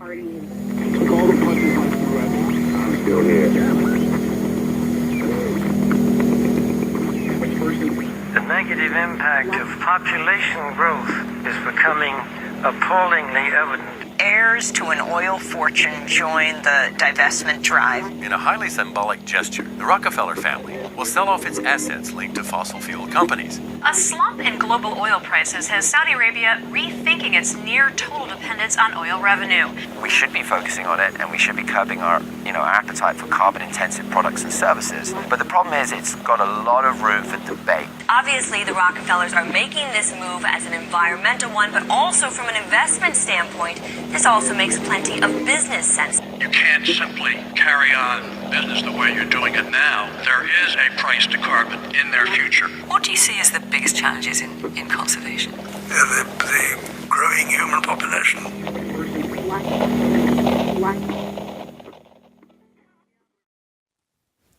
I'm still here. The negative impact of population growth is becoming appallingly evident. Heirs to an oil fortune join the divestment drive. In a highly symbolic gesture, the Rockefeller family will sell off its assets linked to fossil fuel companies. A slump in global oil prices has Saudi Arabia rethinking its near total dependence on oil revenue. We should be focusing on it, and we should be curbing our appetite for carbon-intensive products and services. But the problem is, it's got a lot of room for debate. Obviously, the Rockefellers are making this move as an environmental one, but also from an investment standpoint, this also makes plenty of business sense. You can't simply carry on business the way you're doing it now. There is a price to carbon in their future. What do you see as the biggest challenges in conservation? The growing human population.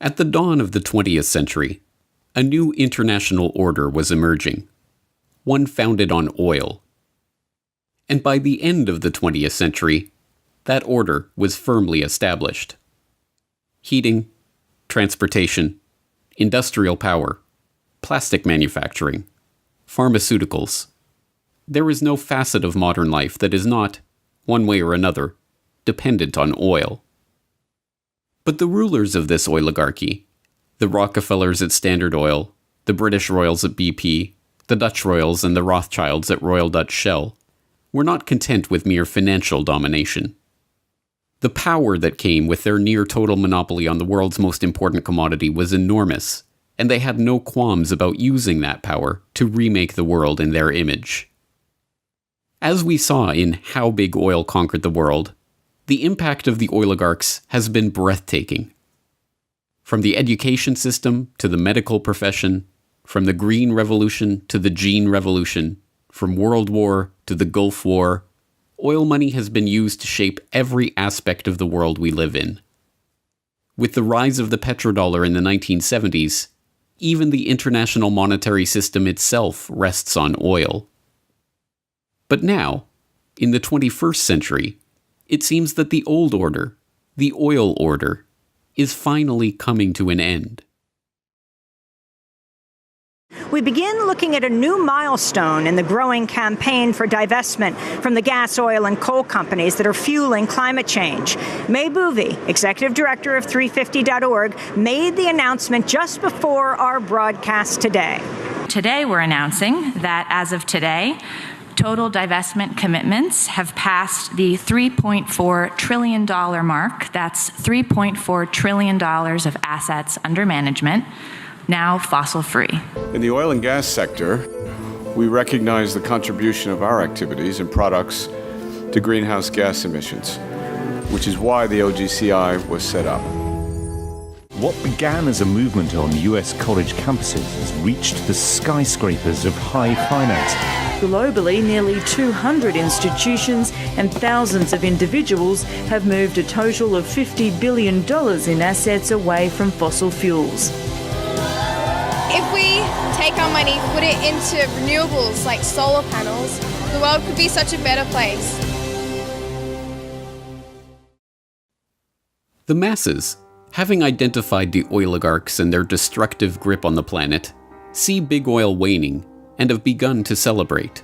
At the dawn of the 20th century, a new international order was emerging, one founded on oil. And by the end of the 20th century, that order was firmly established. Heating, transportation, industrial power, plastic manufacturing, pharmaceuticals. There is no facet of modern life that is not, one way or another, dependent on oil. But the rulers of this oligarchy, the Rockefellers at Standard Oil, the British royals at BP, the Dutch royals and the Rothschilds at Royal Dutch Shell, were not content with mere financial domination. The power that came with their near-total monopoly on the world's most important commodity was enormous, and they had no qualms about using that power to remake the world in their image. As we saw in How Big Oil Conquered the World, the impact of the oligarchs has been breathtaking. From the education system to the medical profession, from the Green Revolution to the Gene Revolution, from World War to the Gulf War, oil money has been used to shape every aspect of the world we live in. With the rise of the petrodollar in the 1970s, even the international monetary system itself rests on oil. But now, in the 21st century, it seems that the old order, the oil order, is finally coming to an end. We begin looking at a new milestone in the growing campaign for divestment from the gas, oil, and coal companies that are fueling climate change. May Boovy, executive director of 350.org, made the announcement just before our broadcast today. Today we're announcing that as of today, total divestment commitments have passed the $3.4 trillion mark. That's $3.4 trillion of assets under management, now fossil-free. In the oil and gas sector, we recognize the contribution of our activities and products to greenhouse gas emissions, which is why the OGCI was set up. What began as a movement on US college campuses has reached the skyscrapers of high finance. Globally, nearly 200 institutions and thousands of individuals have moved a total of $50 billion in assets away from fossil fuels. If we take our money, put it into renewables like solar panels, the world could be such a better place. The masses, having identified the oligarchs and their destructive grip on the planet, see big oil waning and have begun to celebrate.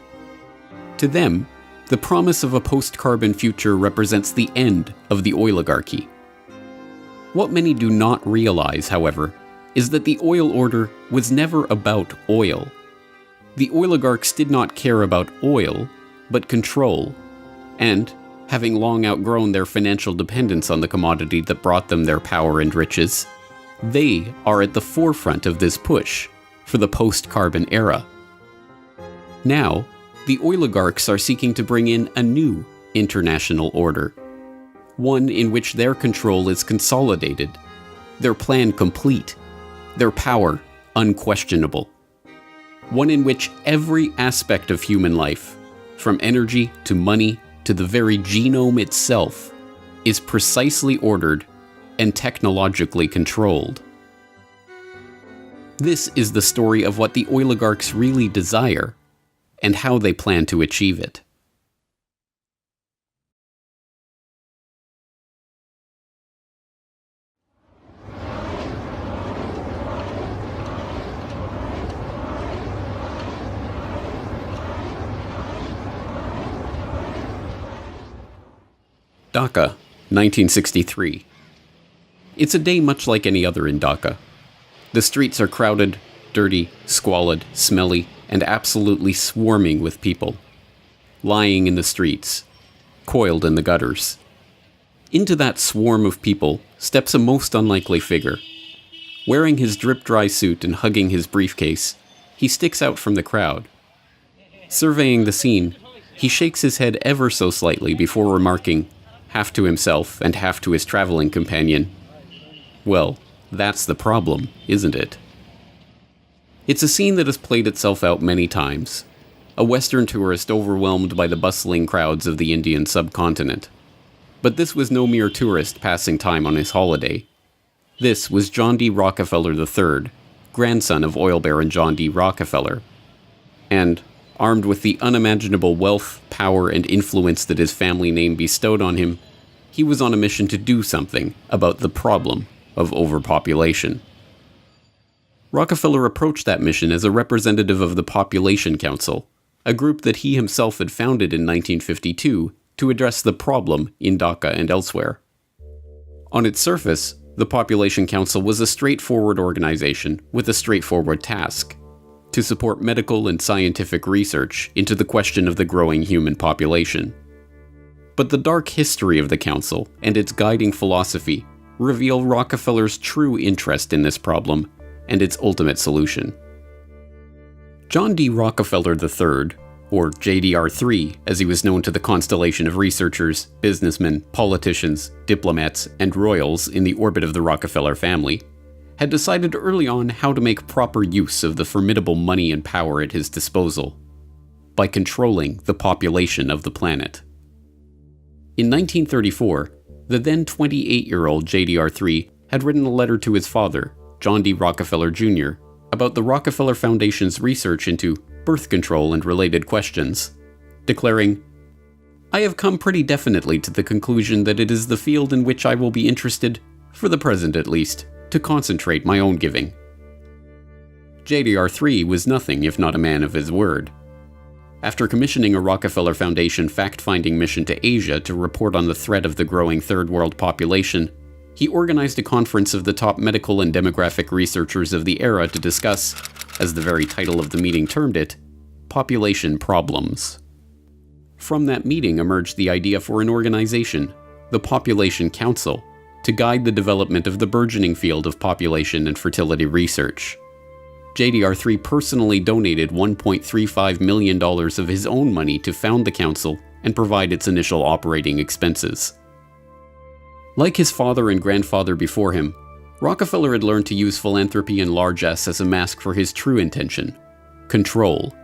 To them, the promise of a post-carbon future represents the end of the oligarchy. What many do not realize, however, is that the oil order was never about oil. The oligarchs did not care about oil, but control, and, having long outgrown their financial dependence on the commodity that brought them their power and riches, they are at the forefront of this push for the post-carbon era. Now, the oligarchs are seeking to bring in a new international order, one in which their control is consolidated, their plan complete, their power unquestionable. One in which every aspect of human life, from energy to money to the very genome itself, is precisely ordered and technologically controlled. This is the story of what the oligarchs really desire and how they plan to achieve it. Dhaka, 1963. It's a day much like any other in Dhaka. The streets are crowded, dirty, squalid, smelly, and absolutely swarming with people. Lying in the streets, coiled in the gutters. Into that swarm of people steps a most unlikely figure. Wearing his drip-dry suit and hugging his briefcase, he sticks out from the crowd. Surveying the scene, he shakes his head ever so slightly before remarking, half to himself and half to his traveling companion, "Well, that's the problem, isn't it?" It's a scene that has played itself out many times. A Western tourist overwhelmed by the bustling crowds of the Indian subcontinent. But this was no mere tourist passing time on his holiday. This was John D. Rockefeller III, grandson of oil baron John D. Rockefeller. And, armed with the unimaginable wealth, power, and influence that his family name bestowed on him, he was on a mission to do something about the problem of overpopulation. Rockefeller approached that mission as a representative of the Population Council, a group that he himself had founded in 1952 to address the problem in Dhaka and elsewhere. On its surface, the Population Council was a straightforward organization with a straightforward task: to support medical and scientific research into the question of the growing human population. But the dark history of the council and its guiding philosophy reveal Rockefeller's true interest in this problem and its ultimate solution. John D. Rockefeller III, or JDR3 as he was known to the constellation of researchers, businessmen, politicians, diplomats, and royals in the orbit of the Rockefeller family, had decided early on how to make proper use of the formidable money and power at his disposal, by controlling the population of the planet. In 1934, the then 28-year-old JDR3 had written a letter to his father, John D. Rockefeller Jr., about the Rockefeller Foundation's research into birth control and related questions, declaring, "I have come pretty definitely to the conclusion that it is the field in which I will be interested, for the present at least, to concentrate my own giving." JDR3 was nothing if not a man of his word. After commissioning a Rockefeller Foundation fact-finding mission to Asia to report on the threat of the growing Third World population, he organized a conference of the top medical and demographic researchers of the era to discuss, as the very title of the meeting termed it, population problems. From that meeting emerged the idea for an organization, the Population Council, to guide the development of the burgeoning field of population and fertility research. JDR3 personally donated $1.35 million of his own money to found the council and provide its initial operating expenses. Like his father and grandfather before him, Rockefeller had learned to use philanthropy and largesse as a mask for his true intention: control.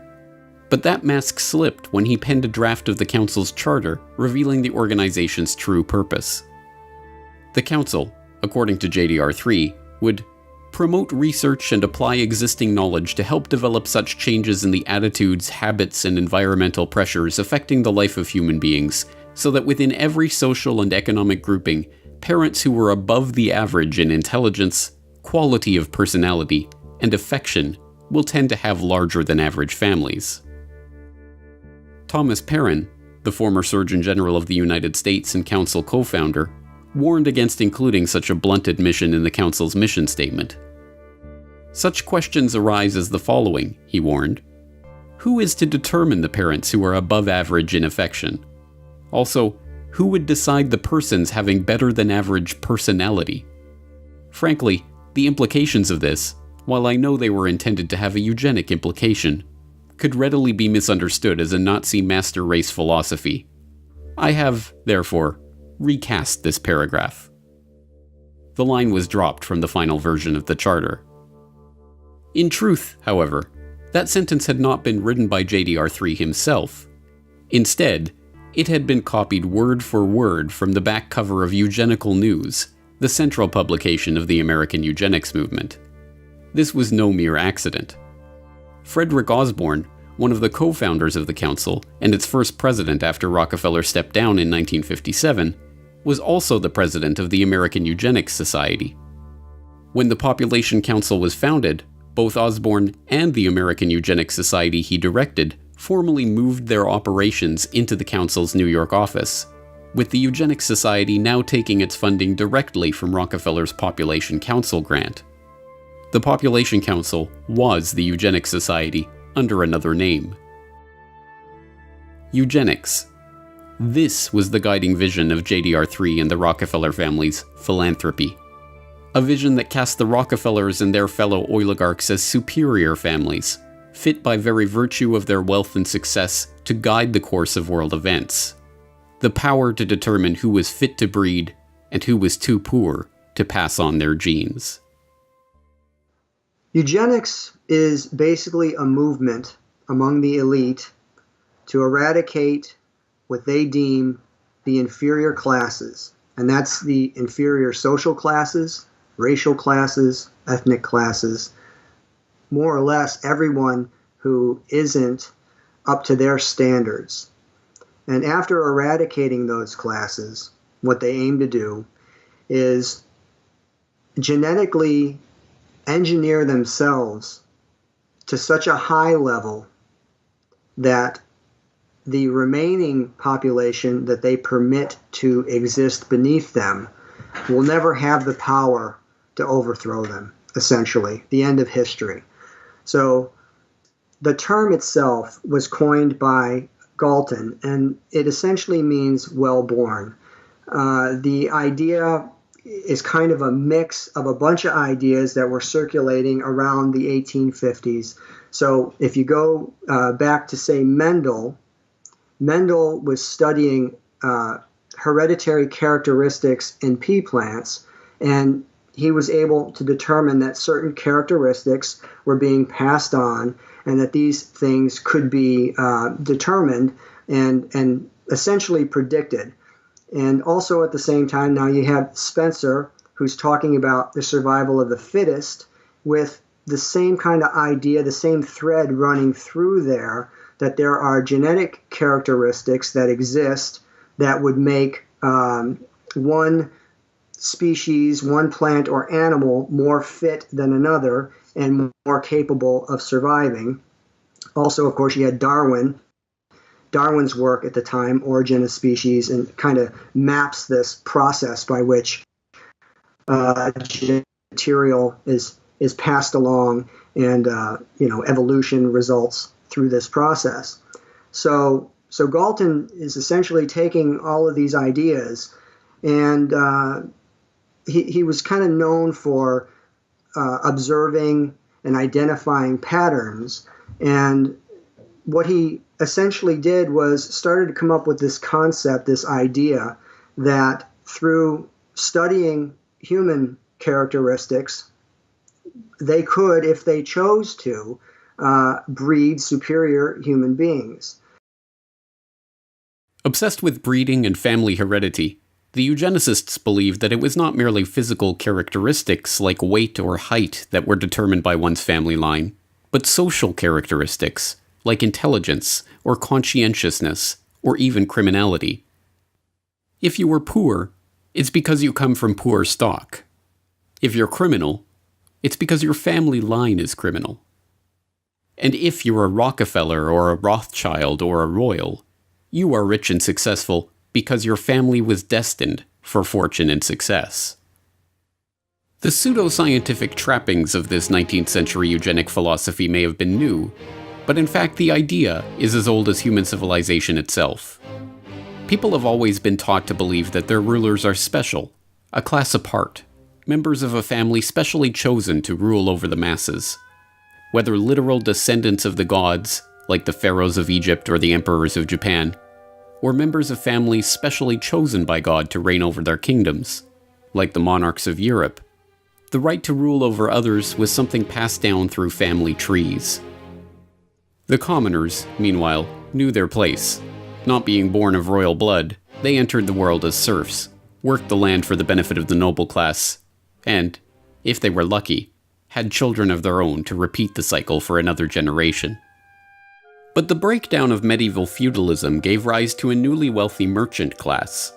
But that mask slipped when he penned a draft of the council's charter revealing the organization's true purpose. The council, according to JDR3, would promote research and apply existing knowledge to help develop such changes in the attitudes, habits, and environmental pressures affecting the life of human beings, so that within every social and economic grouping, parents who were above the average in intelligence, quality of personality, and affection will tend to have larger than average families. Thomas Perrin, the former Surgeon General of the United States and council co-founder, warned against including such a blunted mission in the council's mission statement. Such questions arise as the following, he warned. Who is to determine the parents who are above average in affection? Also, who would decide the persons having better than average personality? Frankly, the implications of this, while I know they were intended to have a eugenic implication, could readily be misunderstood as a Nazi master race philosophy. I have, therefore, recast this paragraph. The line was dropped from the final version of the charter. In truth, however, that sentence had not been written by JDR3 himself. Instead, it had been copied word for word from the back cover of Eugenical News, the central publication of the American eugenics movement. This was no mere accident. Frederick Osborne, one of the co-founders of the council and its first president after Rockefeller stepped down in 1957, was also the president of the American Eugenics Society. When the Population Council was founded, both Osborne and the American Eugenics Society he directed formally moved their operations into the council's New York office. with the Eugenics Society now taking its funding directly from Rockefeller's Population Council grant. The Population Council was the Eugenics Society under another name. Eugenics. This was the guiding vision of JDR3 and the Rockefeller family's philanthropy. A vision that cast the Rockefellers and their fellow oligarchs as superior families, fit by very virtue of their wealth and success to guide the course of world events. The power to determine who was fit to breed and who was too poor to pass on their genes. Eugenics is basically a movement among the elite to eradicate what they deem the inferior classes, and that's the inferior social classes, racial classes, ethnic classes, more or less everyone who isn't up to their standards. And after eradicating those classes, what they aim to do is genetically engineer themselves to such a high level that the remaining population that they permit to exist beneath them will never have the power to overthrow them, essentially, the end of history. So the term itself was coined by Galton, and it essentially means well-born. The idea is kind of a mix of a bunch of ideas that were circulating around the 1850s. So if you go back to, say, Mendel was studying hereditary characteristics in pea plants, and he was able to determine that certain characteristics were being passed on and that these things could be determined and essentially predicted. And also at the same time, now you have Spencer, who's talking about the survival of the fittest, with the same kind of idea, the same thread running through there, that there are genetic characteristics that exist that would make one species, one plant or animal more fit than another and more capable of surviving. Also, of course, you had Darwin's work at the time, Origin of Species, and kind of maps this process by which material is passed along and evolution results through this process. So Galton is essentially taking all of these ideas, and he was kind of known for observing and identifying patterns. And what he essentially did was started to come up with this concept, this idea that through studying human characteristics, they could, if they chose to, breed superior human beings. Obsessed with breeding and family heredity, the eugenicists believed that it was not merely physical characteristics like weight or height that were determined by one's family line, but social characteristics like intelligence or conscientiousness or even criminality. If you were poor, it's because you come from poor stock. If you're criminal, it's because your family line is criminal. And if you're a Rockefeller or a Rothschild or a royal, you are rich and successful because your family was destined for fortune and success. The pseudoscientific trappings of this 19th century eugenic philosophy may have been new, but in fact the idea is as old as human civilization itself. People have always been taught to believe that their rulers are special, a class apart, members of a family specially chosen to rule over the masses. Whether literal descendants of the gods, like the pharaohs of Egypt or the emperors of Japan, or members of families specially chosen by God to reign over their kingdoms, like the monarchs of Europe, the right to rule over others was something passed down through family trees. The commoners, meanwhile, knew their place. Not being born of royal blood, they entered the world as serfs, worked the land for the benefit of the noble class, and, if they were lucky, had children of their own to repeat the cycle for another generation. But the breakdown of medieval feudalism gave rise to a newly wealthy merchant class.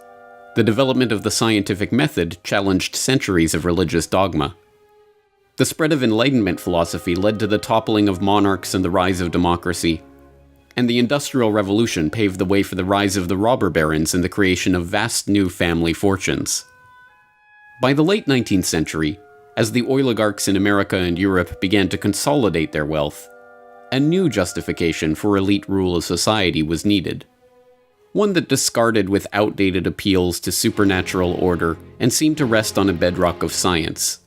The development of the scientific method challenged centuries of religious dogma. The spread of Enlightenment philosophy led to the toppling of monarchs and the rise of democracy. and the Industrial Revolution paved the way for the rise of the robber barons and the creation of vast new family fortunes. By the late 19th century, as the oligarchs in America and Europe began to consolidate their wealth, a new justification for elite rule of society was needed. One that discarded with outdated appeals to supernatural order and seemed to rest on a bedrock of science.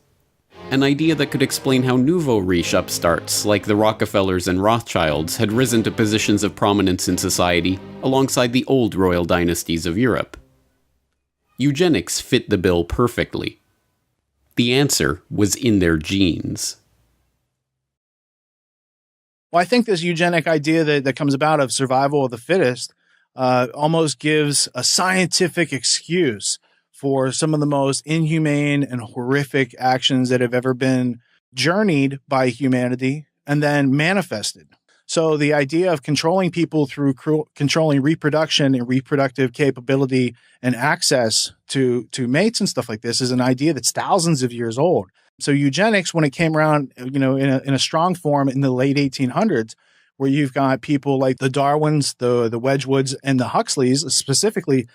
An idea that could explain how nouveau riche upstarts like the Rockefellers and Rothschilds had risen to positions of prominence in society alongside the old royal dynasties of Europe. Eugenics fit the bill perfectly. The answer was in their genes. Well, I think this eugenic idea that comes about of survival of the fittest almost gives a scientific excuse for some of the most inhumane and horrific actions that have ever been journeyed by humanity and then manifested. So the idea of controlling people through controlling reproduction and reproductive capability and access to mates and stuff like this is an idea that's thousands of years old. So eugenics, when it came around, in a strong form in the late 1800s, where you've got people like the Darwins, the Wedgwoods, and the Huxleys, specifically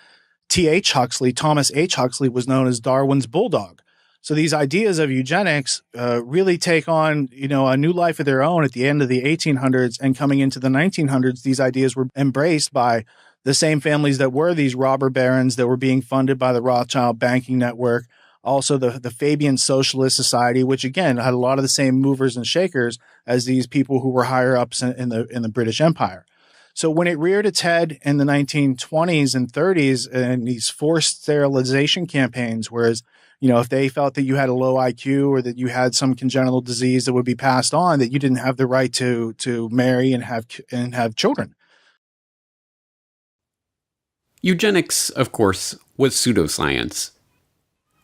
T.H. Huxley, Thomas H. Huxley was known as Darwin's bulldog. So these ideas of eugenics really take on, a new life of their own at the end of the 1800s, and coming into the 1900s, these ideas were embraced by the same families that were these robber barons that were being funded by the Rothschild banking network. Also the Fabian Socialist Society, which again had a lot of the same movers and shakers as these people who were higher ups in the British Empire. So when it reared its head in the 1920s and 30s and these forced sterilization campaigns, whereas, if they felt that you had a low IQ or that you had some congenital disease that would be passed on, that you didn't have the right to marry and have children. Eugenics, of course, was pseudoscience.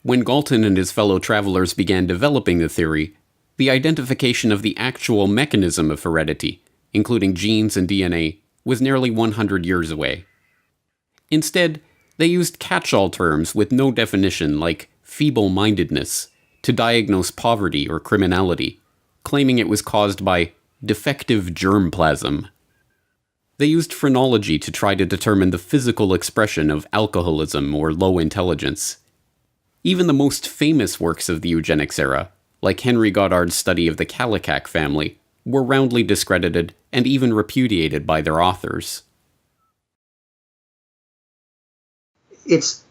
When Galton and his fellow travelers began developing the theory, the identification of the actual mechanism of heredity, including genes and DNA, was nearly 100 years away. Instead, they used catch-all terms with no definition like feeble-mindedness to diagnose poverty or criminality, claiming it was caused by defective germplasm. They used phrenology to try to determine the physical expression of alcoholism or low intelligence. Even the most famous works of the eugenics era, like Henry Goddard's study of the Kallikak family, were roundly discredited and even repudiated by their authors. It's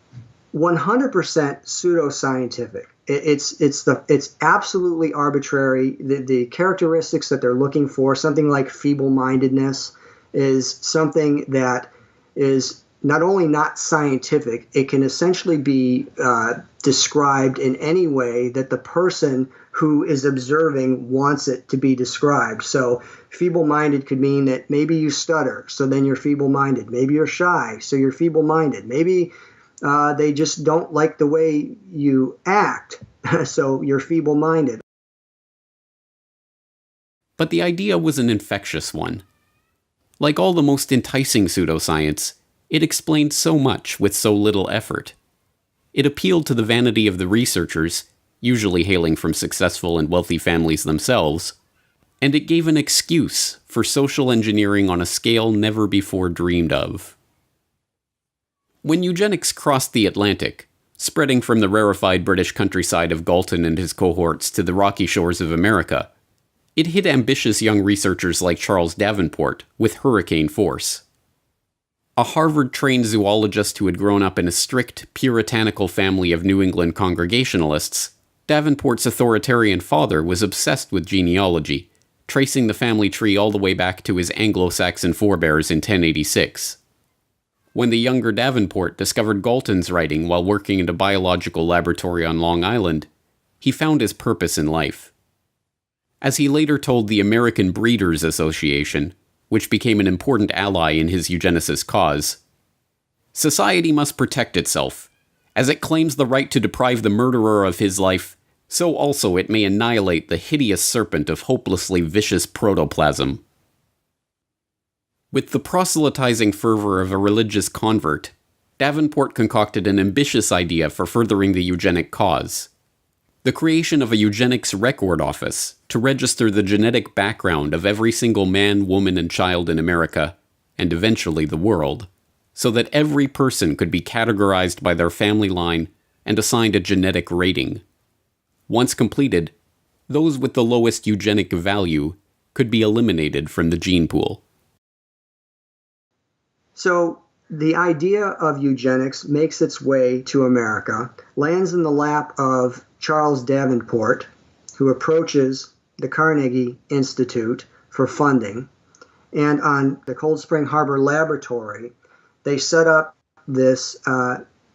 100% pseudoscientific. It's absolutely arbitrary. The characteristics that they're looking for, something like feeble-mindedness, is something that is not only not scientific, it can essentially be described in any way that the person who is observing wants it to be described. So feeble-minded could mean that maybe you stutter, so then you're feeble-minded. Maybe you're shy, so you're feeble-minded. Maybe they just don't like the way you act, so you're feeble-minded. But the idea was an infectious one. Like all the most enticing pseudoscience, it explained so much with so little effort. It appealed to the vanity of the researchers, usually hailing from successful and wealthy families themselves, and it gave an excuse for social engineering on a scale never before dreamed of. When eugenics crossed the Atlantic, spreading from the rarefied British countryside of Galton and his cohorts to the rocky shores of America, it hit ambitious young researchers like Charles Davenport with hurricane force. A Harvard-trained zoologist who had grown up in a strict, puritanical family of New England Congregationalists, Davenport's authoritarian father was obsessed with genealogy, tracing the family tree all the way back to his Anglo-Saxon forebears in 1086. When the younger Davenport discovered Galton's writing while working in a biological laboratory on Long Island, he found his purpose in life. As he later told the American Breeders Association, which became an important ally in his eugenicist cause, "Society must protect itself. As it claims the right to deprive the murderer of his life, so also it may annihilate the hideous serpent of hopelessly vicious protoplasm." With the proselytizing fervor of a religious convert, Davenport concocted an ambitious idea for furthering the eugenic cause: the creation of a eugenics record office to register the genetic background of every single man, woman, and child in America, and eventually the world, so that every person could be categorized by their family line and assigned a genetic rating. Once completed, those with the lowest eugenic value could be eliminated from the gene pool. So the idea of eugenics makes its way to America, lands in the lap of Charles Davenport, who approaches the Carnegie Institute for funding. And on the Cold Spring Harbor Laboratory, they set up this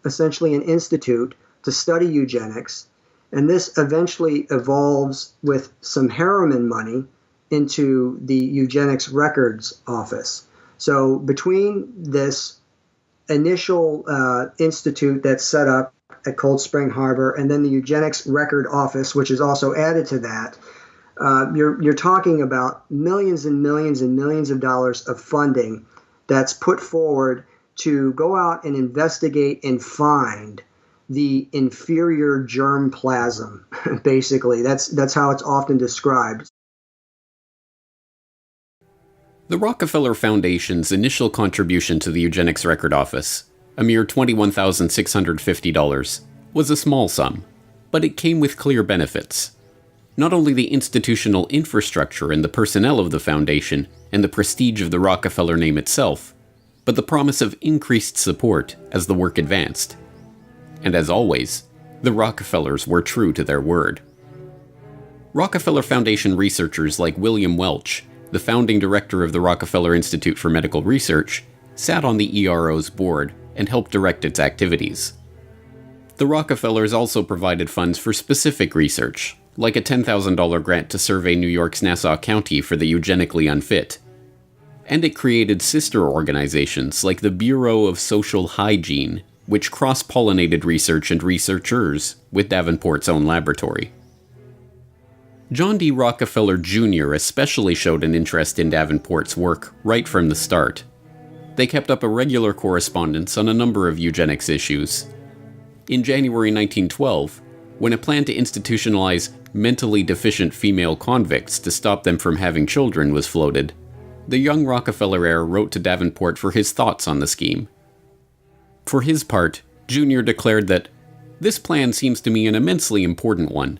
essentially an institute to study eugenics. And this eventually evolves with some Harriman money into the Eugenics Records Office. So between this initial institute that's set up at Cold Spring Harbor and then the Eugenics Record Office, which is also added to that, you're talking about millions and millions and millions of dollars of funding that's put forward to go out and investigate and find the inferior germplasm. Basically, that's how it's often described. The Rockefeller Foundation's initial contribution to the Eugenics Record Office, a mere $21,650, was a small sum, but it came with clear benefits. Not only the institutional infrastructure and the personnel of the foundation and the prestige of the Rockefeller name itself, but the promise of increased support as the work advanced. And as always, the Rockefellers were true to their word. Rockefeller Foundation researchers like William Welch, the founding director of the Rockefeller Institute for Medical Research, sat on the ERO's board and helped direct its activities. The Rockefellers also provided funds for specific research, like a $10,000 grant to survey New York's Nassau County for the eugenically unfit. And it created sister organizations like the Bureau of Social Hygiene, which cross-pollinated research and researchers with Davenport's own laboratory. John D. Rockefeller Jr. especially showed an interest in Davenport's work right from the start. They kept up a regular correspondence on a number of eugenics issues. In January 1912, when a plan to institutionalize mentally deficient female convicts to stop them from having children was floated, the young Rockefeller heir wrote to Davenport for his thoughts on the scheme. For his part, Jr. declared that, "This plan seems to me an immensely important one.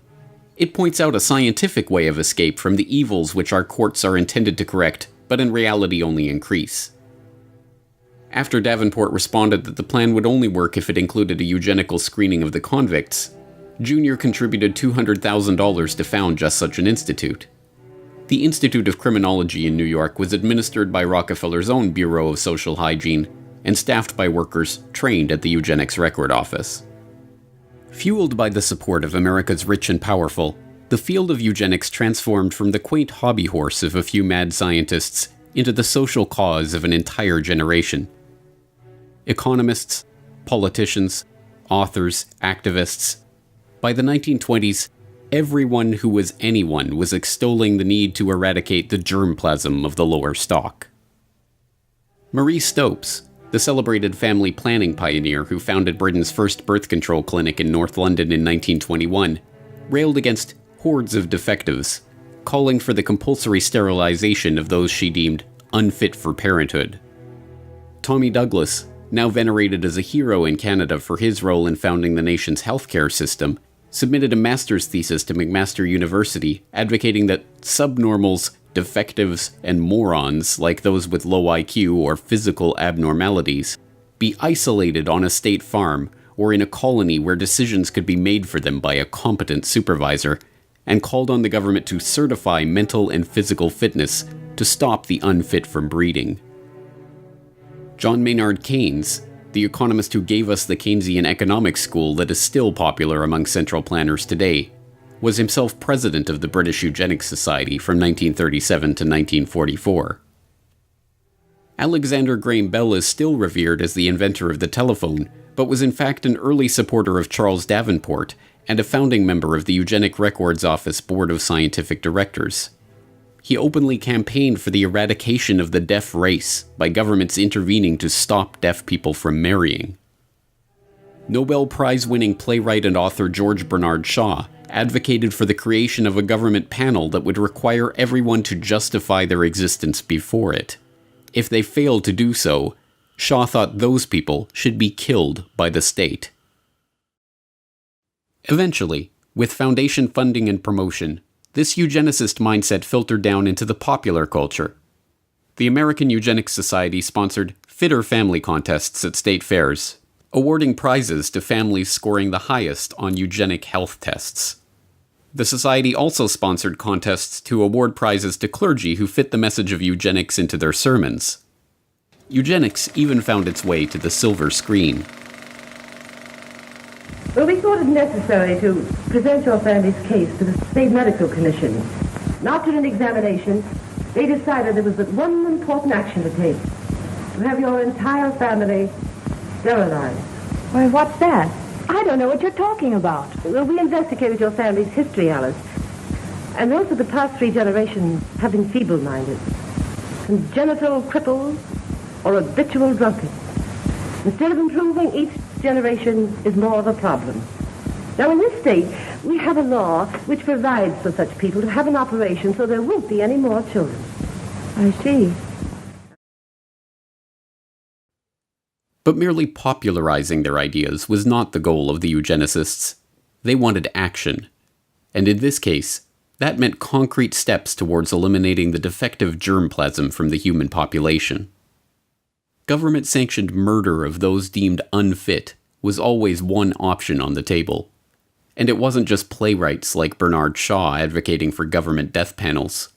It points out a scientific way of escape from the evils which our courts are intended to correct, but in reality only increase." After Davenport responded that the plan would only work if it included a eugenical screening of the convicts, Jr. contributed $200,000 to found just such an institute. The Institute of Criminology in New York was administered by Rockefeller's own Bureau of Social Hygiene and staffed by workers trained at the Eugenics Record Office. Fueled by the support of America's rich and powerful, the field of eugenics transformed from the quaint hobby horse of a few mad scientists into the social cause of an entire generation. Economists, politicians, authors, activists. By the 1920s, everyone who was anyone was extolling the need to eradicate the germplasm of the lower stock. Marie Stopes, the celebrated family planning pioneer who founded Britain's first birth control clinic in North London in 1921, railed against hordes of defectives, calling for the compulsory sterilization of those she deemed unfit for parenthood. Tommy Douglas, now venerated as a hero in Canada for his role in founding the nation's healthcare system, submitted a master's thesis to McMaster University advocating that subnormals, defectives, and morons, like those with low IQ or physical abnormalities, be isolated on a state farm or in a colony where decisions could be made for them by a competent supervisor, and called on the government to certify mental and physical fitness to stop the unfit from breeding. John Maynard Keynes, the economist who gave us the Keynesian economics school that is still popular among central planners today, was himself president of the British Eugenics Society from 1937 to 1944. Alexander Graham Bell is still revered as the inventor of the telephone, but was in fact an early supporter of Charles Davenport and a founding member of the Eugenic Records Office Board of Scientific Directors. He openly campaigned for the eradication of the deaf race by governments intervening to stop deaf people from marrying. Nobel Prize-winning playwright and author George Bernard Shaw advocated for the creation of a government panel that would require everyone to justify their existence before it. If they failed to do so, Shaw thought those people should be killed by the state. Eventually, with foundation funding and promotion, this eugenicist mindset filtered down into the popular culture. The American Eugenics Society sponsored fitter family contests at state fairs, awarding prizes to families scoring the highest on eugenic health tests. The society also sponsored contests to award prizes to clergy who fit the message of eugenics into their sermons. Eugenics even found its way to the silver screen. Well, we thought it necessary to present your family's case to the State Medical Commission. And after an examination, they decided there was but one important action to take: to have your entire family sterilized. Why, what's that? I don't know what you're talking about. Well, we investigated your family's history, Alice. And those of the past 3 generations have been feeble-minded, congenital cripples, or habitual drunkards. Instead of improving, each generation is more of a problem. Now, in this state, we have a law which provides for such people to have an operation so there won't be any more children. I see. But merely popularizing their ideas was not the goal of the eugenicists. They wanted action. And in this case, that meant concrete steps towards eliminating the defective germplasm from the human population. Government-sanctioned murder of those deemed unfit was always one option on the table. And it wasn't just playwrights like Bernard Shaw advocating for government death panels.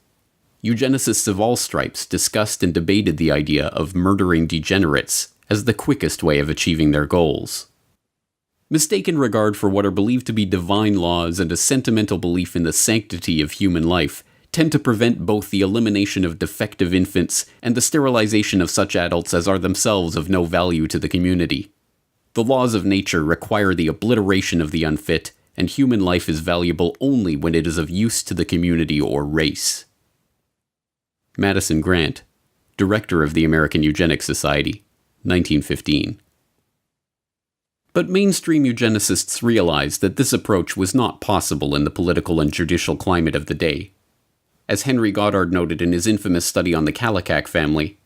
Eugenicists of all stripes discussed and debated the idea of murdering degenerates as the quickest way of achieving their goals. Mistaken regard for what are believed to be divine laws and a sentimental belief in the sanctity of human life tend to prevent both the elimination of defective infants and the sterilization of such adults as are themselves of no value to the community. The laws of nature require the obliteration of the unfit, and human life is valuable only when it is of use to the community or race. Madison Grant, Director of the American Eugenics Society, 1915. But mainstream eugenicists realized that this approach was not possible in the political and judicial climate of the day. As Henry Goddard noted in his infamous study on the Kallikak family,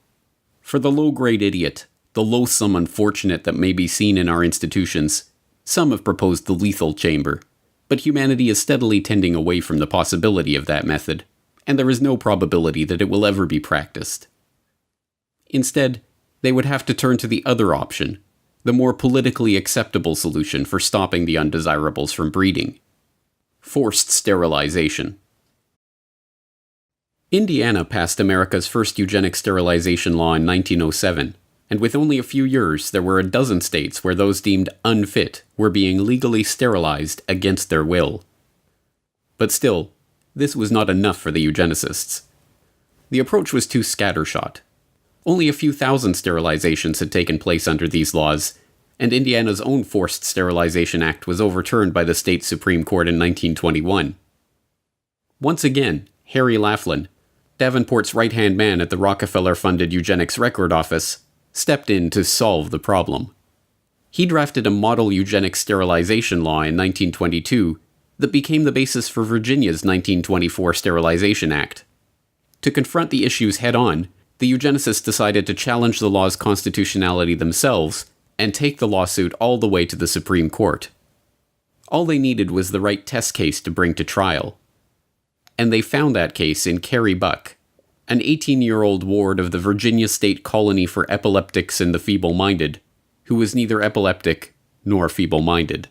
"For the low-grade idiot, the loathsome unfortunate that may be seen in our institutions, some have proposed the lethal chamber, but humanity is steadily tending away from the possibility of that method, and there is no probability that it will ever be practiced. Instead, they would have to turn to the other option, the more politically acceptable solution for stopping the undesirables from breeding: forced sterilization." Indiana passed America's first eugenic sterilization law in 1907, and with only a few years, there were a dozen states where those deemed unfit were being legally sterilized against their will. But still, this was not enough for the eugenicists. The approach was too scattershot. Only a few thousand sterilizations had taken place under these laws, and Indiana's own Forced Sterilization Act was overturned by the state Supreme Court in 1921. Once again, Harry Laughlin, Davenport's right-hand man at the Rockefeller-funded Eugenics Record Office, stepped in to solve the problem. He drafted a model eugenic sterilization law in 1922 that became the basis for Virginia's 1924 Sterilization Act. To confront the issues head-on, the eugenicists decided to challenge the law's constitutionality themselves and take the lawsuit all the way to the Supreme Court. All they needed was the right test case to bring to trial. And they found that case in Carrie Buck, an 18-year-old ward of the Virginia State Colony for Epileptics and the Feeble-Minded, who was neither epileptic nor feeble-minded.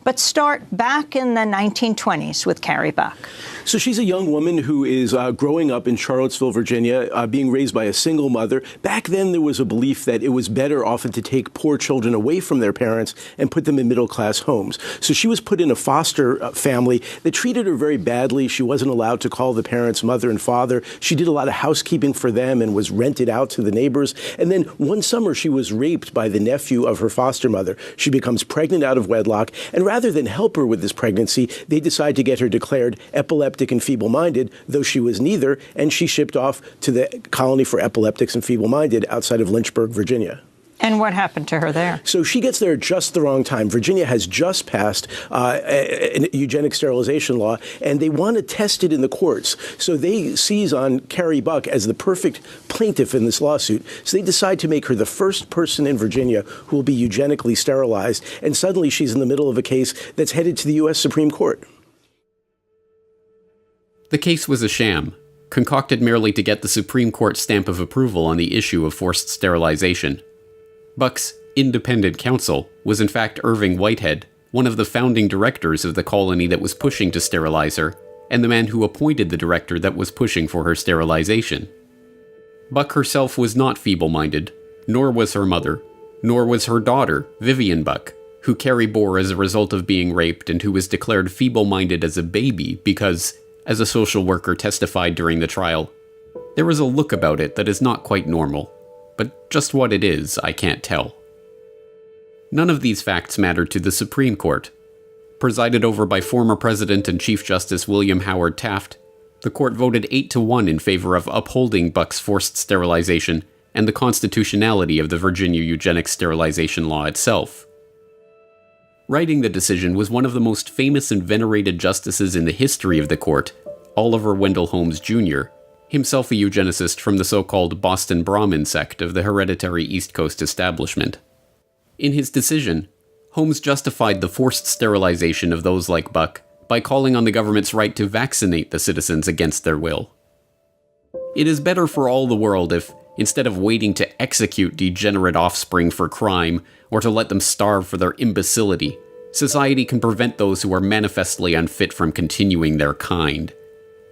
But start back in the 1920s with Carrie Buck. So she's a young woman who is growing up in Charlottesville, Virginia, being raised by a single mother. Back then, there was a belief that it was better often to take poor children away from their parents and put them in middle-class homes. So she was put in a foster family that treated her very badly. She wasn't allowed to call the parents mother and father. She did a lot of housekeeping for them and was rented out to the neighbors. And then one summer, she was raped by the nephew of her foster mother. She becomes pregnant out of wedlock, and rather than help her with this pregnancy, they decide to get her declared epileptic and feeble-minded, though she was neither, and she shipped off to the Colony for Epileptics and Feeble-Minded outside of Lynchburg, Virginia. And what happened to her there? So she gets there at just the wrong time. Virginia has just passed a eugenic sterilization law, and they want to test it in the courts. So they seize on Carrie Buck as the perfect plaintiff in this lawsuit. So they decide to make her the first person in Virginia who will be eugenically sterilized. And suddenly she's in the middle of a case that's headed to the U.S. Supreme Court. The case was a sham, concocted merely to get the Supreme Court stamp of approval on the issue of forced sterilization. Buck's independent counsel was in fact Irving Whitehead, one of the founding directors of the colony that was pushing to sterilize her, and the man who appointed the director that was pushing for her sterilization. Buck herself was not feeble-minded, nor was her mother, nor was her daughter, Vivian Buck, who Carrie bore as a result of being raped and who was declared feeble-minded as a baby because, as a social worker testified during the trial, there was a look about it that is not quite normal. But just what it is, I can't tell. None of these facts mattered to the Supreme Court. Presided over by former President and Chief Justice William Howard Taft, the court voted 8-1 in favor of upholding Buck's forced sterilization and the constitutionality of the Virginia eugenics sterilization law itself. Writing the decision was one of the most famous and venerated justices in the history of the court, Oliver Wendell Holmes Jr., himself a eugenicist from the so-called Boston Brahmin sect of the hereditary East Coast establishment. In his decision, Holmes justified the forced sterilization of those like Buck by calling on the government's right to vaccinate the citizens against their will. It is better for all the world if, instead of waiting to execute degenerate offspring for crime or to let them starve for their imbecility, society can prevent those who are manifestly unfit from continuing their kind.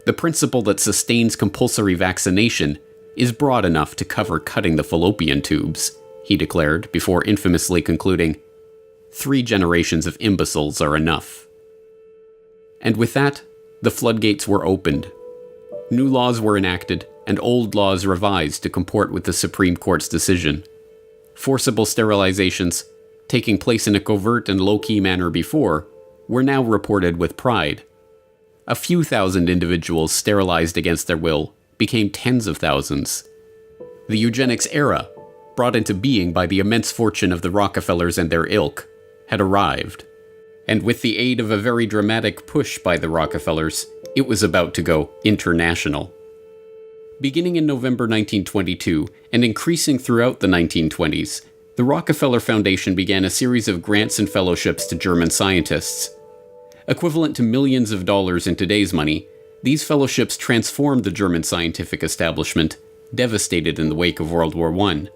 The principle that sustains compulsory vaccination is broad enough to cover cutting the fallopian tubes, he declared before infamously concluding, 3 generations of imbeciles are enough. And with that, the floodgates were opened. New laws were enacted, and old laws revised to comport with the Supreme Court's decision. Forcible sterilizations, taking place in a covert and low-key manner before, were now reported with pride. A few thousand individuals sterilized against their will became tens of thousands. The eugenics era, brought into being by the immense fortune of the Rockefellers and their ilk, had arrived. And with the aid of a very dramatic push by the Rockefellers, it was about to go international. Beginning in November 1922 and increasing throughout the 1920s, the Rockefeller Foundation began a series of grants and fellowships to German scientists. Equivalent to millions of dollars in today's money, these fellowships transformed the German scientific establishment, devastated in the wake of World War I.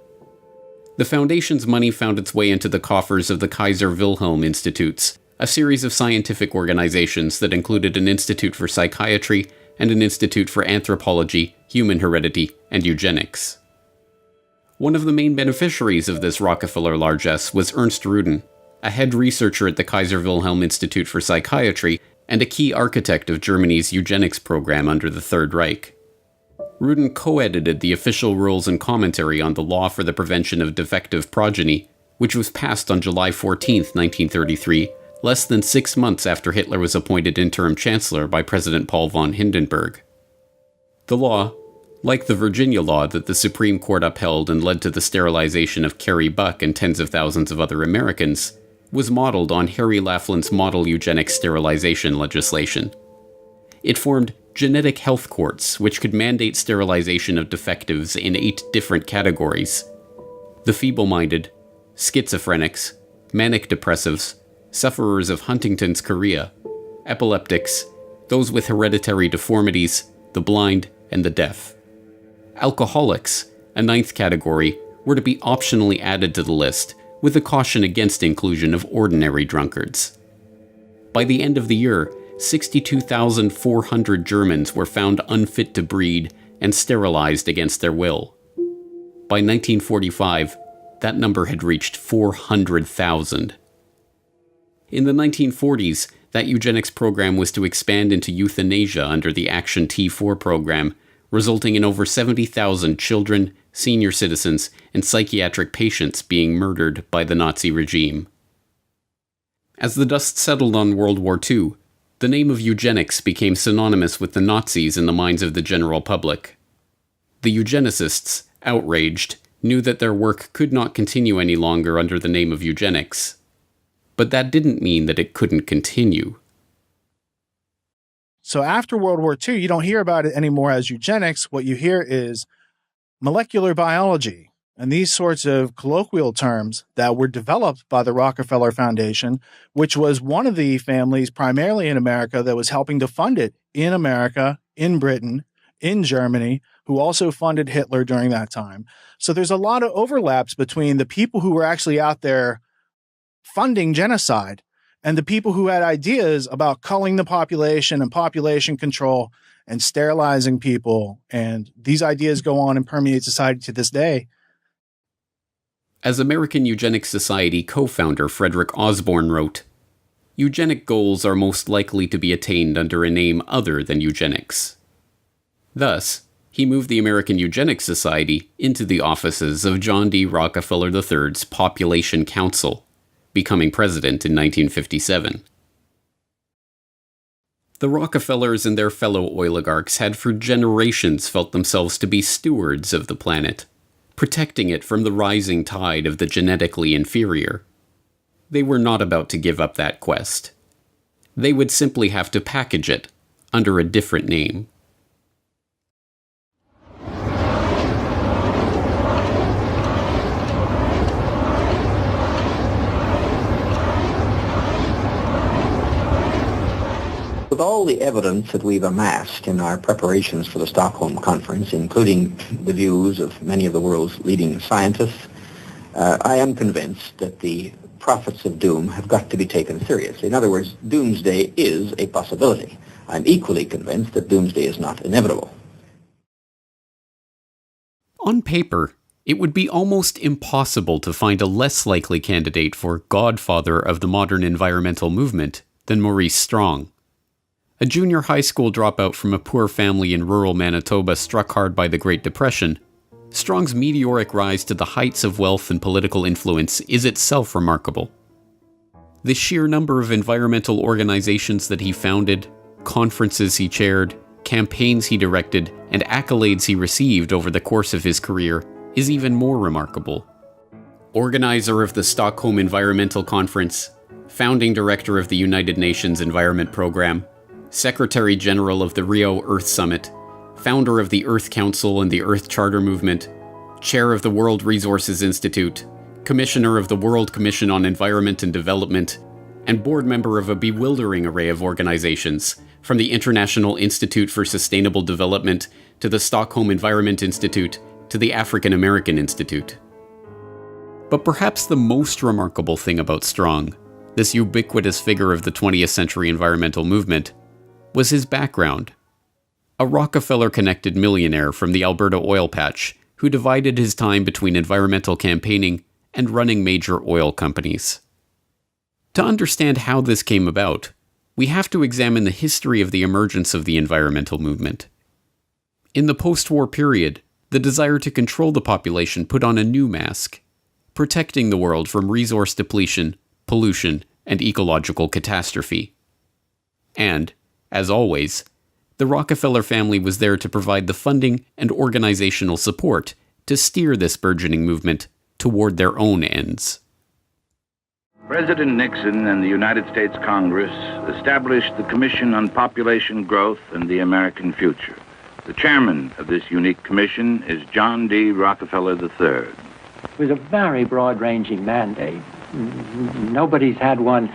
The Foundation's money found its way into the coffers of the Kaiser Wilhelm Institutes, a series of scientific organizations that included an institute for psychiatry and an institute for anthropology, human heredity, and eugenics. One of the main beneficiaries of this Rockefeller largesse was Ernst Rudin, a head researcher at the Kaiser Wilhelm Institute for Psychiatry and a key architect of Germany's eugenics program under the Third Reich. Rudin co-edited the official rules and commentary on the law for the prevention of defective progeny, which was passed on July 14, 1933, less than 6 months after Hitler was appointed interim chancellor by President Paul von Hindenburg. The law, like the Virginia law that the Supreme Court upheld and led to the sterilization of Carrie Buck and tens of thousands of other Americans, was modeled on Harry Laughlin's model eugenics sterilization legislation. It formed genetic health courts which could mandate sterilization of defectives in 8 different categories: the feeble-minded, schizophrenics, manic depressives, sufferers of Huntington's chorea, epileptics, those with hereditary deformities, the blind, and the deaf. Alcoholics, a 9th category, were to be optionally added to the list, with a caution against inclusion of ordinary drunkards. By the end of the year, 62,400 Germans were found unfit to breed and sterilized against their will. By 1945, that number had reached 400,000. In the 1940s, that eugenics program was to expand into euthanasia under the Action T4 program, resulting in over 70,000 children, senior citizens, and psychiatric patients being murdered by the Nazi regime. As the dust settled on World War II, the name of eugenics became synonymous with the Nazis in the minds of the general public. The eugenicists, outraged, knew that their work could not continue any longer under the name of eugenics. But that didn't mean that it couldn't continue. So after World War II, you don't hear about it anymore as eugenics. What you hear is molecular biology and these sorts of colloquial terms that were developed by the Rockefeller Foundation, which was one of the families primarily in America that was helping to fund it in America, in Britain, in Germany, who also funded Hitler during that time. So there's a lot of overlaps between the people who were actually out there funding genocide and the people who had ideas about culling the population and population control and sterilizing people. And these ideas go on and permeate society to this day. As American Eugenics Society co-founder Frederick Osborne wrote, "Eugenic goals are most likely to be attained under a name other than eugenics." Thus, he moved the American Eugenics Society into the offices of John D. Rockefeller III's Population Council, becoming president in 1957. The Rockefellers and their fellow oligarchs had for generations felt themselves to be stewards of the planet, protecting it from the rising tide of the genetically inferior. They were not about to give up that quest. They would simply have to package it under a different name. With all the evidence that we've amassed in our preparations for the Stockholm Conference, including the views of many of the world's leading scientists, I am convinced that the prophets of doom have got to be taken seriously. In other words, doomsday is a possibility. I'm equally convinced that doomsday is not inevitable. On paper, it would be almost impossible to find a less likely candidate for godfather of the modern environmental movement than Maurice Strong. A junior high school dropout from a poor family in rural Manitoba struck hard by the Great Depression, Strong's meteoric rise to the heights of wealth and political influence is itself remarkable. The sheer number of environmental organizations that he founded, conferences he chaired, campaigns he directed, and accolades he received over the course of his career is even more remarkable. Organizer of the Stockholm Environmental Conference, founding director of the United Nations Environment Program, Secretary General of the Rio Earth Summit, founder of the Earth Council and the Earth Charter Movement, chair of the World Resources Institute, commissioner of the World Commission on Environment and Development, and board member of a bewildering array of organizations, from the International Institute for Sustainable Development to the Stockholm Environment Institute to the African American Institute. But perhaps the most remarkable thing about Strong, this ubiquitous figure of the 20th century environmental movement, was his background. A Rockefeller-connected millionaire from the Alberta oil patch who divided his time between environmental campaigning and running major oil companies. To understand how this came about, we have to examine the history of the emergence of the environmental movement. In the post-war period, the desire to control the population put on a new mask, protecting the world from resource depletion, pollution, and ecological catastrophe. And, as always, the Rockefeller family was there to provide the funding and organizational support to steer this burgeoning movement toward their own ends. President Nixon and the United States Congress established the Commission on Population Growth and the American Future. The chairman of this unique commission is John D. Rockefeller III. It was a very broad-ranging mandate. Nobody's had one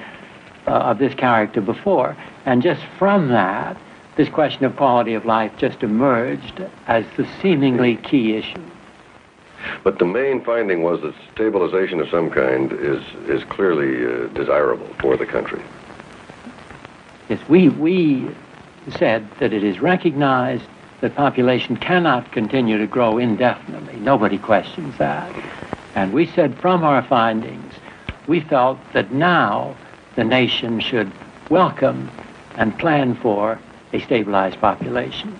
of this character before. And just from that, this question of quality of life just emerged as the seemingly key issue. But the main finding was that stabilization of some kind is clearly desirable for the country. Yes, we said that it is recognized that population cannot continue to grow indefinitely. Nobody questions that. And we said from our findings, we felt that now the nation should welcome and plan for a stabilized population.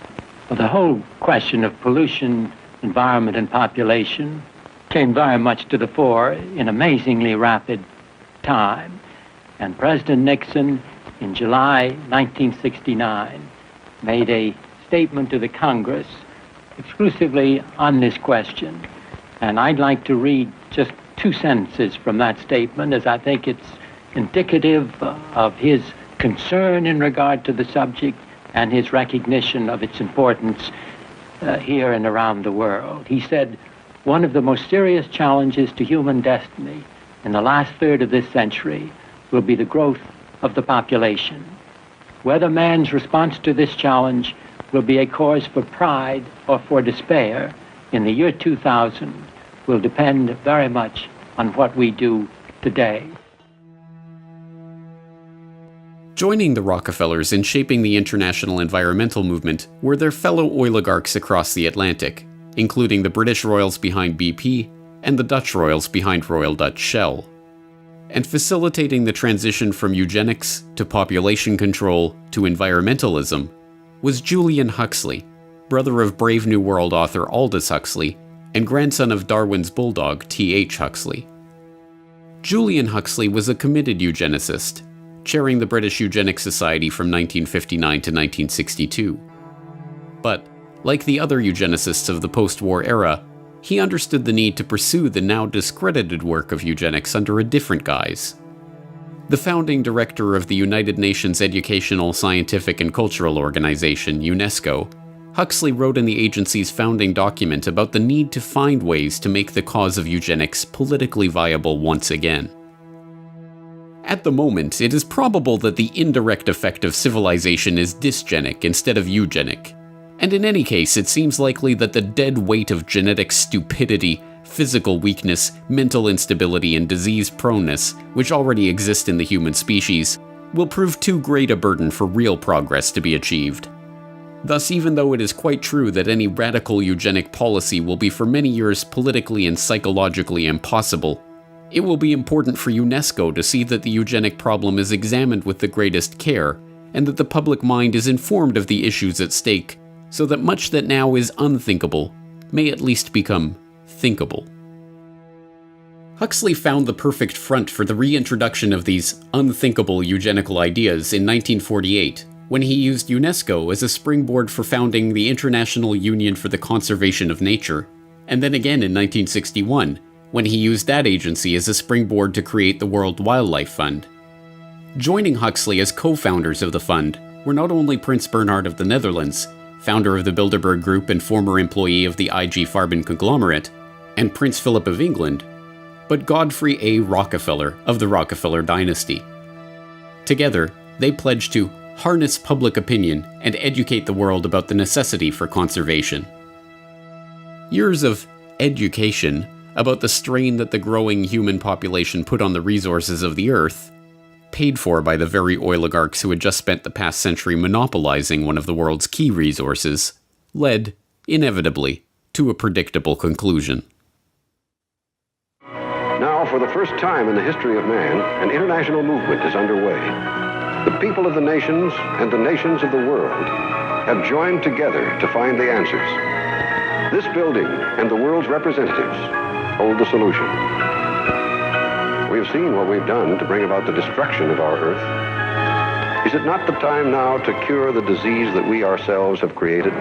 Well, the whole question of pollution, environment, and population came very much to the fore in amazingly rapid time. And President Nixon, in July 1969, made a statement to the Congress exclusively on this question. And I'd like to read just 2 sentences from that statement, as I think it's indicative of his concern in regard to the subject and his recognition of its importance here and around the world. He said, "One of the most serious challenges to human destiny in the last third of this century will be the growth of the population. Whether man's response to this challenge will be a cause for pride or for despair in the year 2000 will depend very much on what we do today." Joining the Rockefellers in shaping the international environmental movement were their fellow oligarchs across the Atlantic, including the British royals behind BP and the Dutch royals behind Royal Dutch Shell. And facilitating the transition from eugenics to population control to environmentalism was Julian Huxley, brother of Brave New World author Aldous Huxley and grandson of Darwin's bulldog T.H. Huxley. Julian Huxley was a committed eugenicist, chairing the British Eugenics Society from 1959 to 1962. But, like the other eugenicists of the post-war era, he understood the need to pursue the now discredited work of eugenics under a different guise. The founding director of the United Nations Educational, Scientific and Cultural Organization, UNESCO, Huxley wrote in the agency's founding document about the need to find ways to make the cause of eugenics politically viable once again. At the moment, it is probable that the indirect effect of civilization is dysgenic instead of eugenic. And in any case, it seems likely that the dead weight of genetic stupidity, physical weakness, mental instability, and disease proneness, which already exist in the human species, will prove too great a burden for real progress to be achieved. Thus, even though it is quite true that any radical eugenic policy will be for many years politically and psychologically impossible, it will be important for UNESCO to see that the eugenic problem is examined with the greatest care, and that the public mind is informed of the issues at stake, so that much that now is unthinkable may at least become thinkable. Huxley found the perfect front for the reintroduction of these unthinkable eugenical ideas in 1948, when he used UNESCO as a springboard for founding the International Union for the Conservation of Nature, and then again in 1961, when he used that agency as a springboard to create the World Wildlife Fund. Joining Huxley as co-founders of the fund were not only Prince Bernhard of the Netherlands, founder of the Bilderberg Group and former employee of the IG Farben conglomerate, and Prince Philip of England, but Godfrey A. Rockefeller of the Rockefeller dynasty. Together, they pledged to harness public opinion and educate the world about the necessity for conservation. Years of education about the strain that the growing human population put on the resources of the Earth, paid for by the very oligarchs who had just spent the past century monopolizing one of the world's key resources, led, inevitably, to a predictable conclusion. Now, for the first time in the history of man, an international movement is underway. The people of the nations and the nations of the world have joined together to find the answers. This building and the world's representatives hold the solution. We have seen what we've done to bring about the destruction of our Earth. Is it not the time now to cure the disease that we ourselves have created?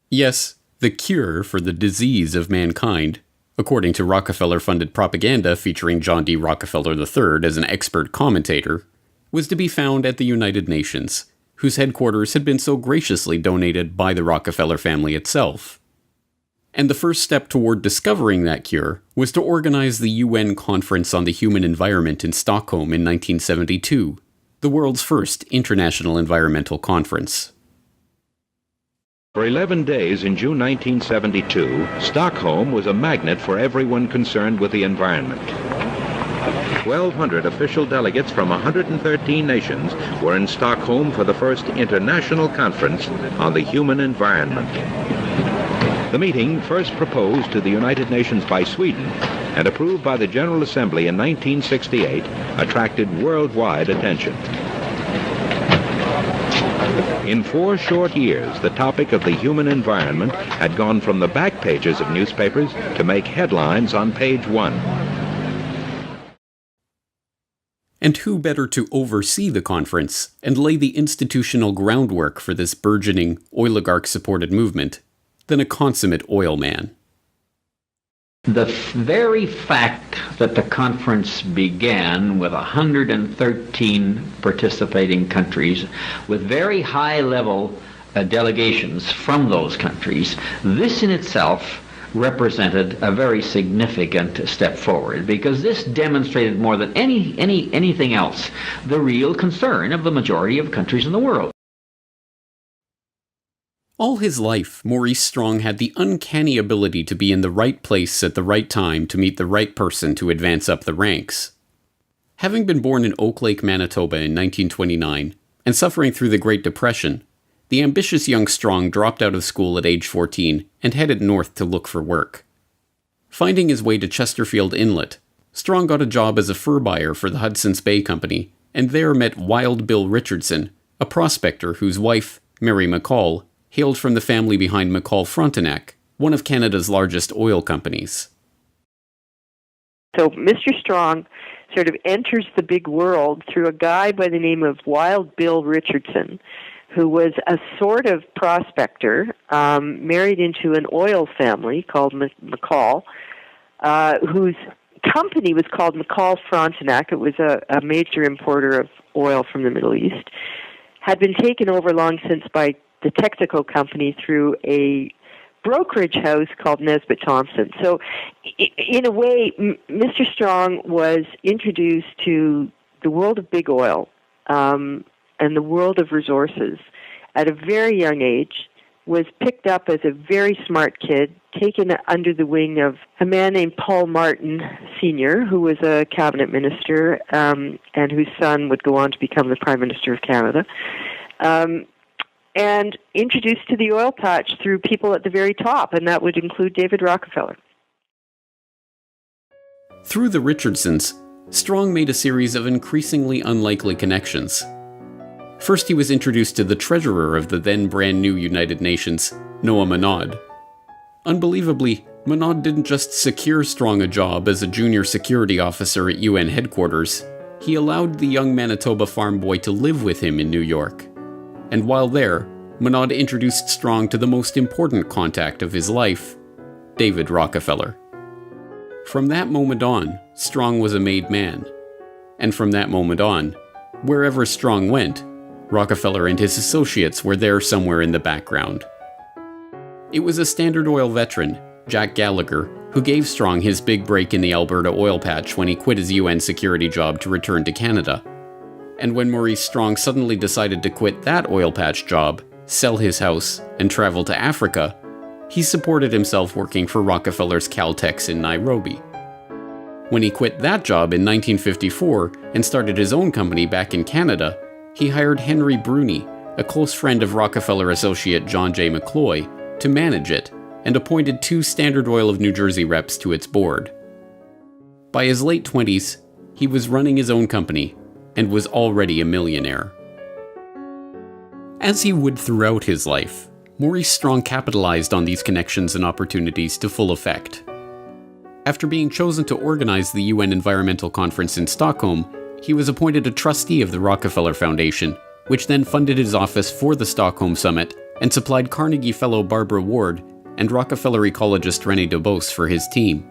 Yes, the cure for the disease of mankind, according to Rockefeller-funded propaganda featuring John D. Rockefeller III as an expert commentator, was to be found at the United Nations, whose headquarters had been so graciously donated by the Rockefeller family itself. And the first step toward discovering that cure was to organize the UN Conference on the Human Environment in Stockholm in 1972, the world's first international environmental conference. For 11 days in June 1972, Stockholm was a magnet for everyone concerned with the environment. 1,200 official delegates from 113 nations were in Stockholm for the first international conference on the human environment. The meeting, first proposed to the United Nations by Sweden and approved by the General Assembly in 1968, attracted worldwide attention. In 4 short years, the topic of the human environment had gone from the back pages of newspapers to make headlines on page 1. And who better to oversee the conference and lay the institutional groundwork for this burgeoning, oligarch-supported movement than a consummate oil man. The very fact that the conference began with 113 participating countries with very high-level delegations from those countries, this in itself represented a very significant step forward, because this demonstrated more than anything else the real concern of the majority of countries in the world. All his life, Maurice Strong had the uncanny ability to be in the right place at the right time to meet the right person to advance up the ranks. Having been born in Oak Lake, Manitoba in 1929, and suffering through the Great Depression, the ambitious young Strong dropped out of school at age 14 and headed north to look for work. Finding his way to Chesterfield Inlet, Strong got a job as a fur buyer for the Hudson's Bay Company, and there met Wild Bill Richardson, a prospector whose wife, Mary McCall, hailed from the family behind McCall Frontenac, one of Canada's largest oil companies. So Mr. Strong sort of enters the big world through a guy by the name of Wild Bill Richardson, who was a sort of prospector, married into an oil family called McCall, whose company was called McCall Frontenac. It was a major importer of oil from the Middle East, had been taken over long since by the Texaco Company through a brokerage house called Nesbitt Thompson. So, in a way, Mr. Strong was introduced to the world of big oil and the world of resources at a very young age, was picked up as a very smart kid, taken under the wing of a man named Paul Martin Sr., who was a cabinet minister and whose son would go on to become the Prime Minister of Canada. And introduced to the oil patch through people at the very top, and that would include David Rockefeller. Through the Richardsons, Strong made a series of increasingly unlikely connections. First, he was introduced to the treasurer of the then brand new United Nations, Noah Monod. Unbelievably, Monod didn't just secure Strong a job as a junior security officer at UN headquarters. He allowed the young Manitoba farm boy to live with him in New York. And while there, Monod introduced Strong to the most important contact of his life, David Rockefeller. From that moment on, Strong was a made man. And from that moment on, wherever Strong went, Rockefeller and his associates were there somewhere in the background. It was a Standard Oil veteran, Jack Gallagher, who gave Strong his big break in the Alberta oil patch when he quit his UN security job to return to Canada. And when Maurice Strong suddenly decided to quit that oil patch job, sell his house, and travel to Africa, he supported himself working for Rockefeller's Caltex in Nairobi. When he quit that job in 1954 and started his own company back in Canada, he hired Henry Bruni, a close friend of Rockefeller associate John J. McCloy, to manage it, and appointed 2 Standard Oil of New Jersey reps to its board. By his late 20s, he was running his own company, and was already a millionaire. As he would throughout his life, Maurice Strong capitalized on these connections and opportunities to full effect. After being chosen to organize the UN Environmental Conference in Stockholm, he was appointed a trustee of the Rockefeller Foundation, which then funded his office for the Stockholm Summit and supplied Carnegie Fellow Barbara Ward and Rockefeller ecologist René Dubos for his team.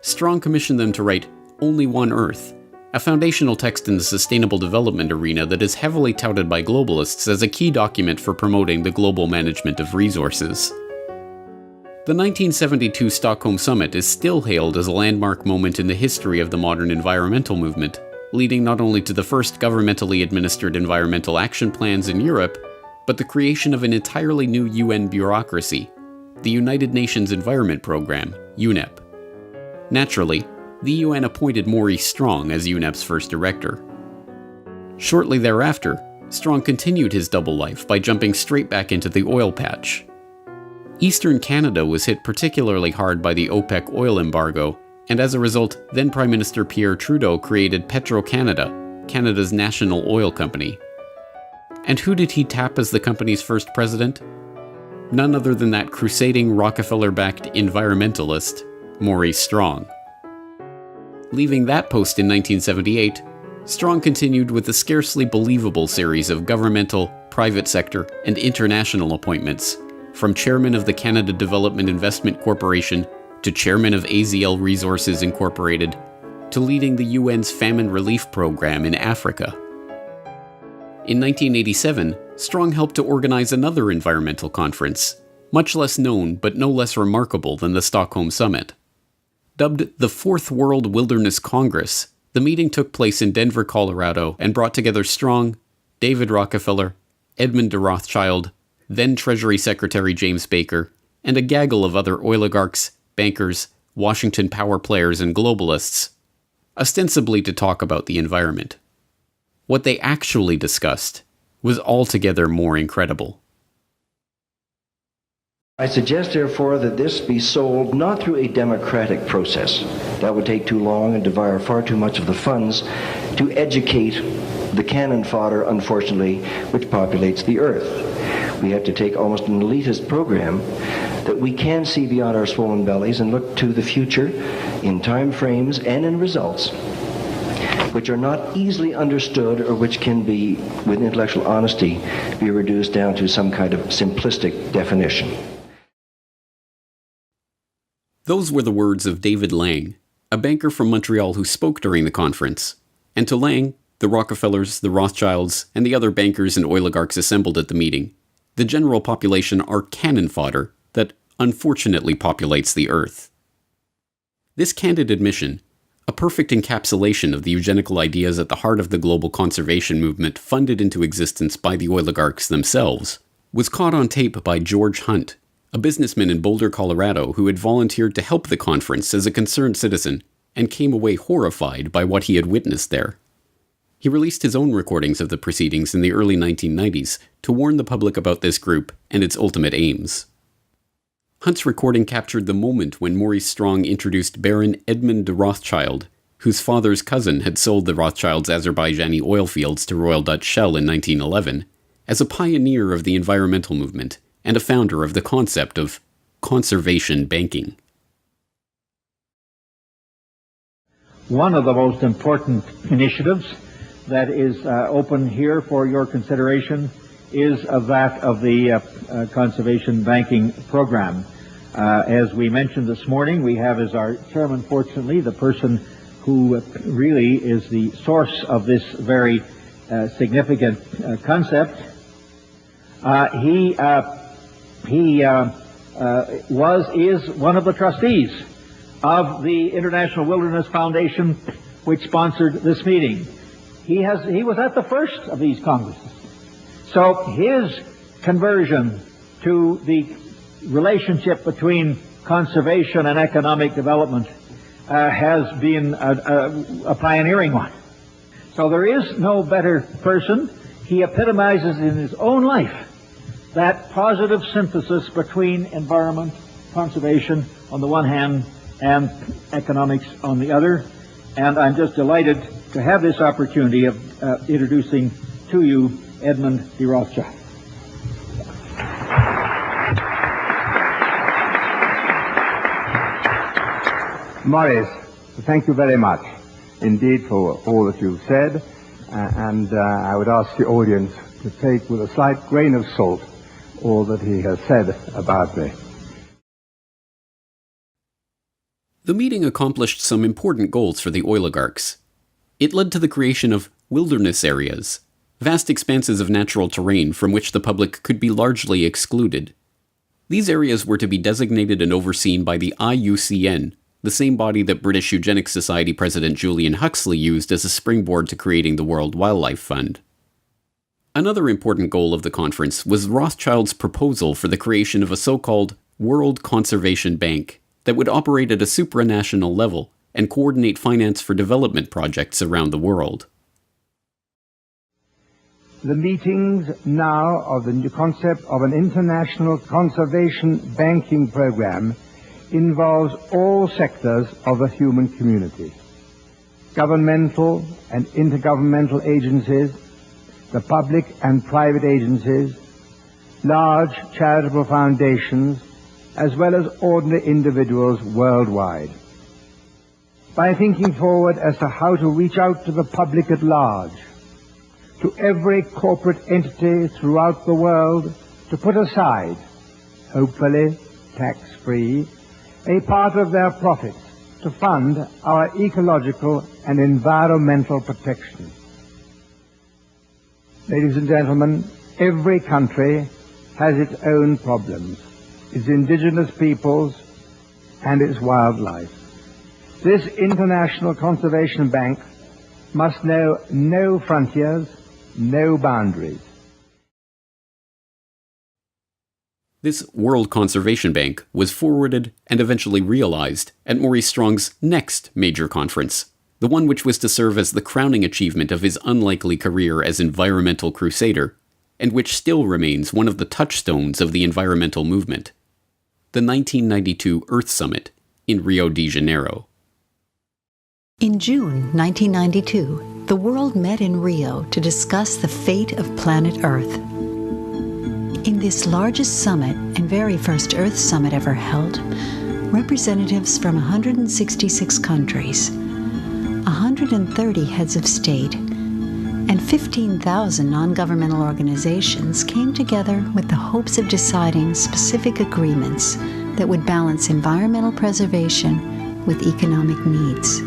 Strong commissioned them to write Only One Earth, a foundational text in the sustainable development arena that is heavily touted by globalists as a key document for promoting the global management of resources. The 1972 Stockholm Summit is still hailed as a landmark moment in the history of the modern environmental movement, leading not only to the first governmentally administered environmental action plans in Europe, but the creation of an entirely new UN bureaucracy, the United Nations Environment Programme, UNEP. Naturally, the UN appointed Maurice Strong as UNEP's first director. Shortly thereafter, Strong continued his double life by jumping straight back into the oil patch. Eastern Canada was hit particularly hard by the OPEC oil embargo, and as a result, then Prime Minister Pierre Trudeau created Petro-Canada, Canada's national oil company. And who did he tap as the company's first president? None other than that crusading Rockefeller-backed environmentalist, Maurice Strong. Leaving that post in 1978, Strong continued with a scarcely believable series of governmental, private sector, and international appointments, from chairman of the Canada Development Investment Corporation to chairman of AZL Resources Incorporated to leading the UN's famine relief program in Africa. In 1987, Strong helped to organize another environmental conference, much less known but no less remarkable than the Stockholm Summit. Dubbed the Fourth World Wilderness Congress, the meeting took place in Denver, Colorado, and brought together Strong, David Rockefeller, Edmund de Rothschild, then Treasury Secretary James Baker, and a gaggle of other oligarchs, bankers, Washington power players, and globalists, ostensibly to talk about the environment. What they actually discussed was altogether more incredible. I suggest, therefore, that this be sold not through a democratic process. That would take too long and devour far too much of the funds to educate the cannon fodder, unfortunately, which populates the earth. We have to take almost an elitist program that we can see beyond our swollen bellies and look to the future in time frames and in results which are not easily understood or which can be, with intellectual honesty, be reduced down to some kind of simplistic definition. Those were the words of David Lang, a banker from Montreal who spoke during the conference. And to Lang, the Rockefellers, the Rothschilds, and the other bankers and oligarchs assembled at the meeting, the general population are cannon fodder that unfortunately populates the earth. This candid admission, a perfect encapsulation of the eugenical ideas at the heart of the global conservation movement funded into existence by the oligarchs themselves, was caught on tape by George Hunt, a businessman in Boulder, Colorado, who had volunteered to help the conference as a concerned citizen and came away horrified by what he had witnessed there. He released his own recordings of the proceedings in the early 1990s to warn the public about this group and its ultimate aims. Hunt's recording captured the moment when Maurice Strong introduced Baron Edmund de Rothschild, whose father's cousin had sold the Rothschilds' Azerbaijani oil fields to Royal Dutch Shell in 1911, as a pioneer of the environmental movement and a founder of the concept of conservation banking. One of the most important initiatives that is open here for your consideration is that of the conservation banking program. As we mentioned this morning, we have as our chairman, fortunately, the person who really is the source of this very significant concept. He is one of the trustees of the International Wilderness Foundation, which sponsored this meeting. He was at the first of these congresses. So his conversion to the relationship between conservation and economic development has been a pioneering one. So there is no better person. He epitomizes in his own life that positive synthesis between environment, conservation on the one hand, and economics on the other. And I'm just delighted to have this opportunity of introducing to you Edmund de Rothschild. Maurice, thank you very much indeed for all that you've said, and I would ask the audience to take with a slight grain of salt all that he has said about me. The meeting accomplished some important goals for the oligarchs. It led to the creation of wilderness areas, vast expanses of natural terrain from which the public could be largely excluded. These areas were to be designated and overseen by the IUCN, the same body that British Eugenics Society President Julian Huxley used as a springboard to creating the World Wildlife Fund. Another important goal of the conference was Rothschild's proposal for the creation of a so-called World Conservation Bank that would operate at a supranational level and coordinate finance for development projects around the world. The meetings now of the new concept of an international conservation banking program involves all sectors of the human community, governmental and intergovernmental agencies, the public and private agencies, large charitable foundations, as well as ordinary individuals worldwide. By thinking forward as to how to reach out to the public at large, to every corporate entity throughout the world, to put aside hopefully tax-free, a part of their profits to fund our ecological and environmental protection. Ladies and gentlemen, every country has its own problems, its indigenous peoples and its wildlife. This International Conservation Bank must know no frontiers, no boundaries. This World Conservation Bank was forwarded and eventually realized at Maurice Strong's next major conference, the one which was to serve as the crowning achievement of his unlikely career as environmental crusader, and which still remains one of the touchstones of the environmental movement, the 1992 Earth Summit in Rio de Janeiro. In June 1992, the world met in Rio to discuss the fate of planet Earth. In this largest summit and very first Earth Summit ever held, representatives from 166 countries, 130 heads of state, and 15,000 non-governmental organizations came together with the hopes of deciding specific agreements that would balance environmental preservation with economic needs.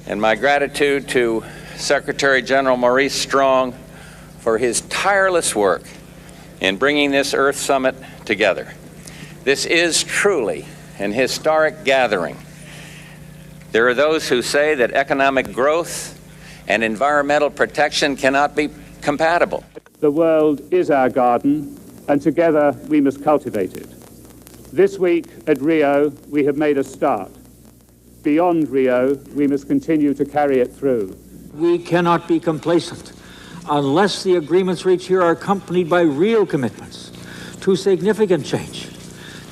And my gratitude to Secretary General Maurice Strong for his tireless work in bringing this Earth Summit together. This is truly an historic gathering. There are those who say that economic growth and environmental protection cannot be compatible. The world is our garden, and together we must cultivate it. This week at Rio, we have made a start. Beyond Rio, we must continue to carry it through. We cannot be complacent unless the agreements reached here are accompanied by real commitments to significant change.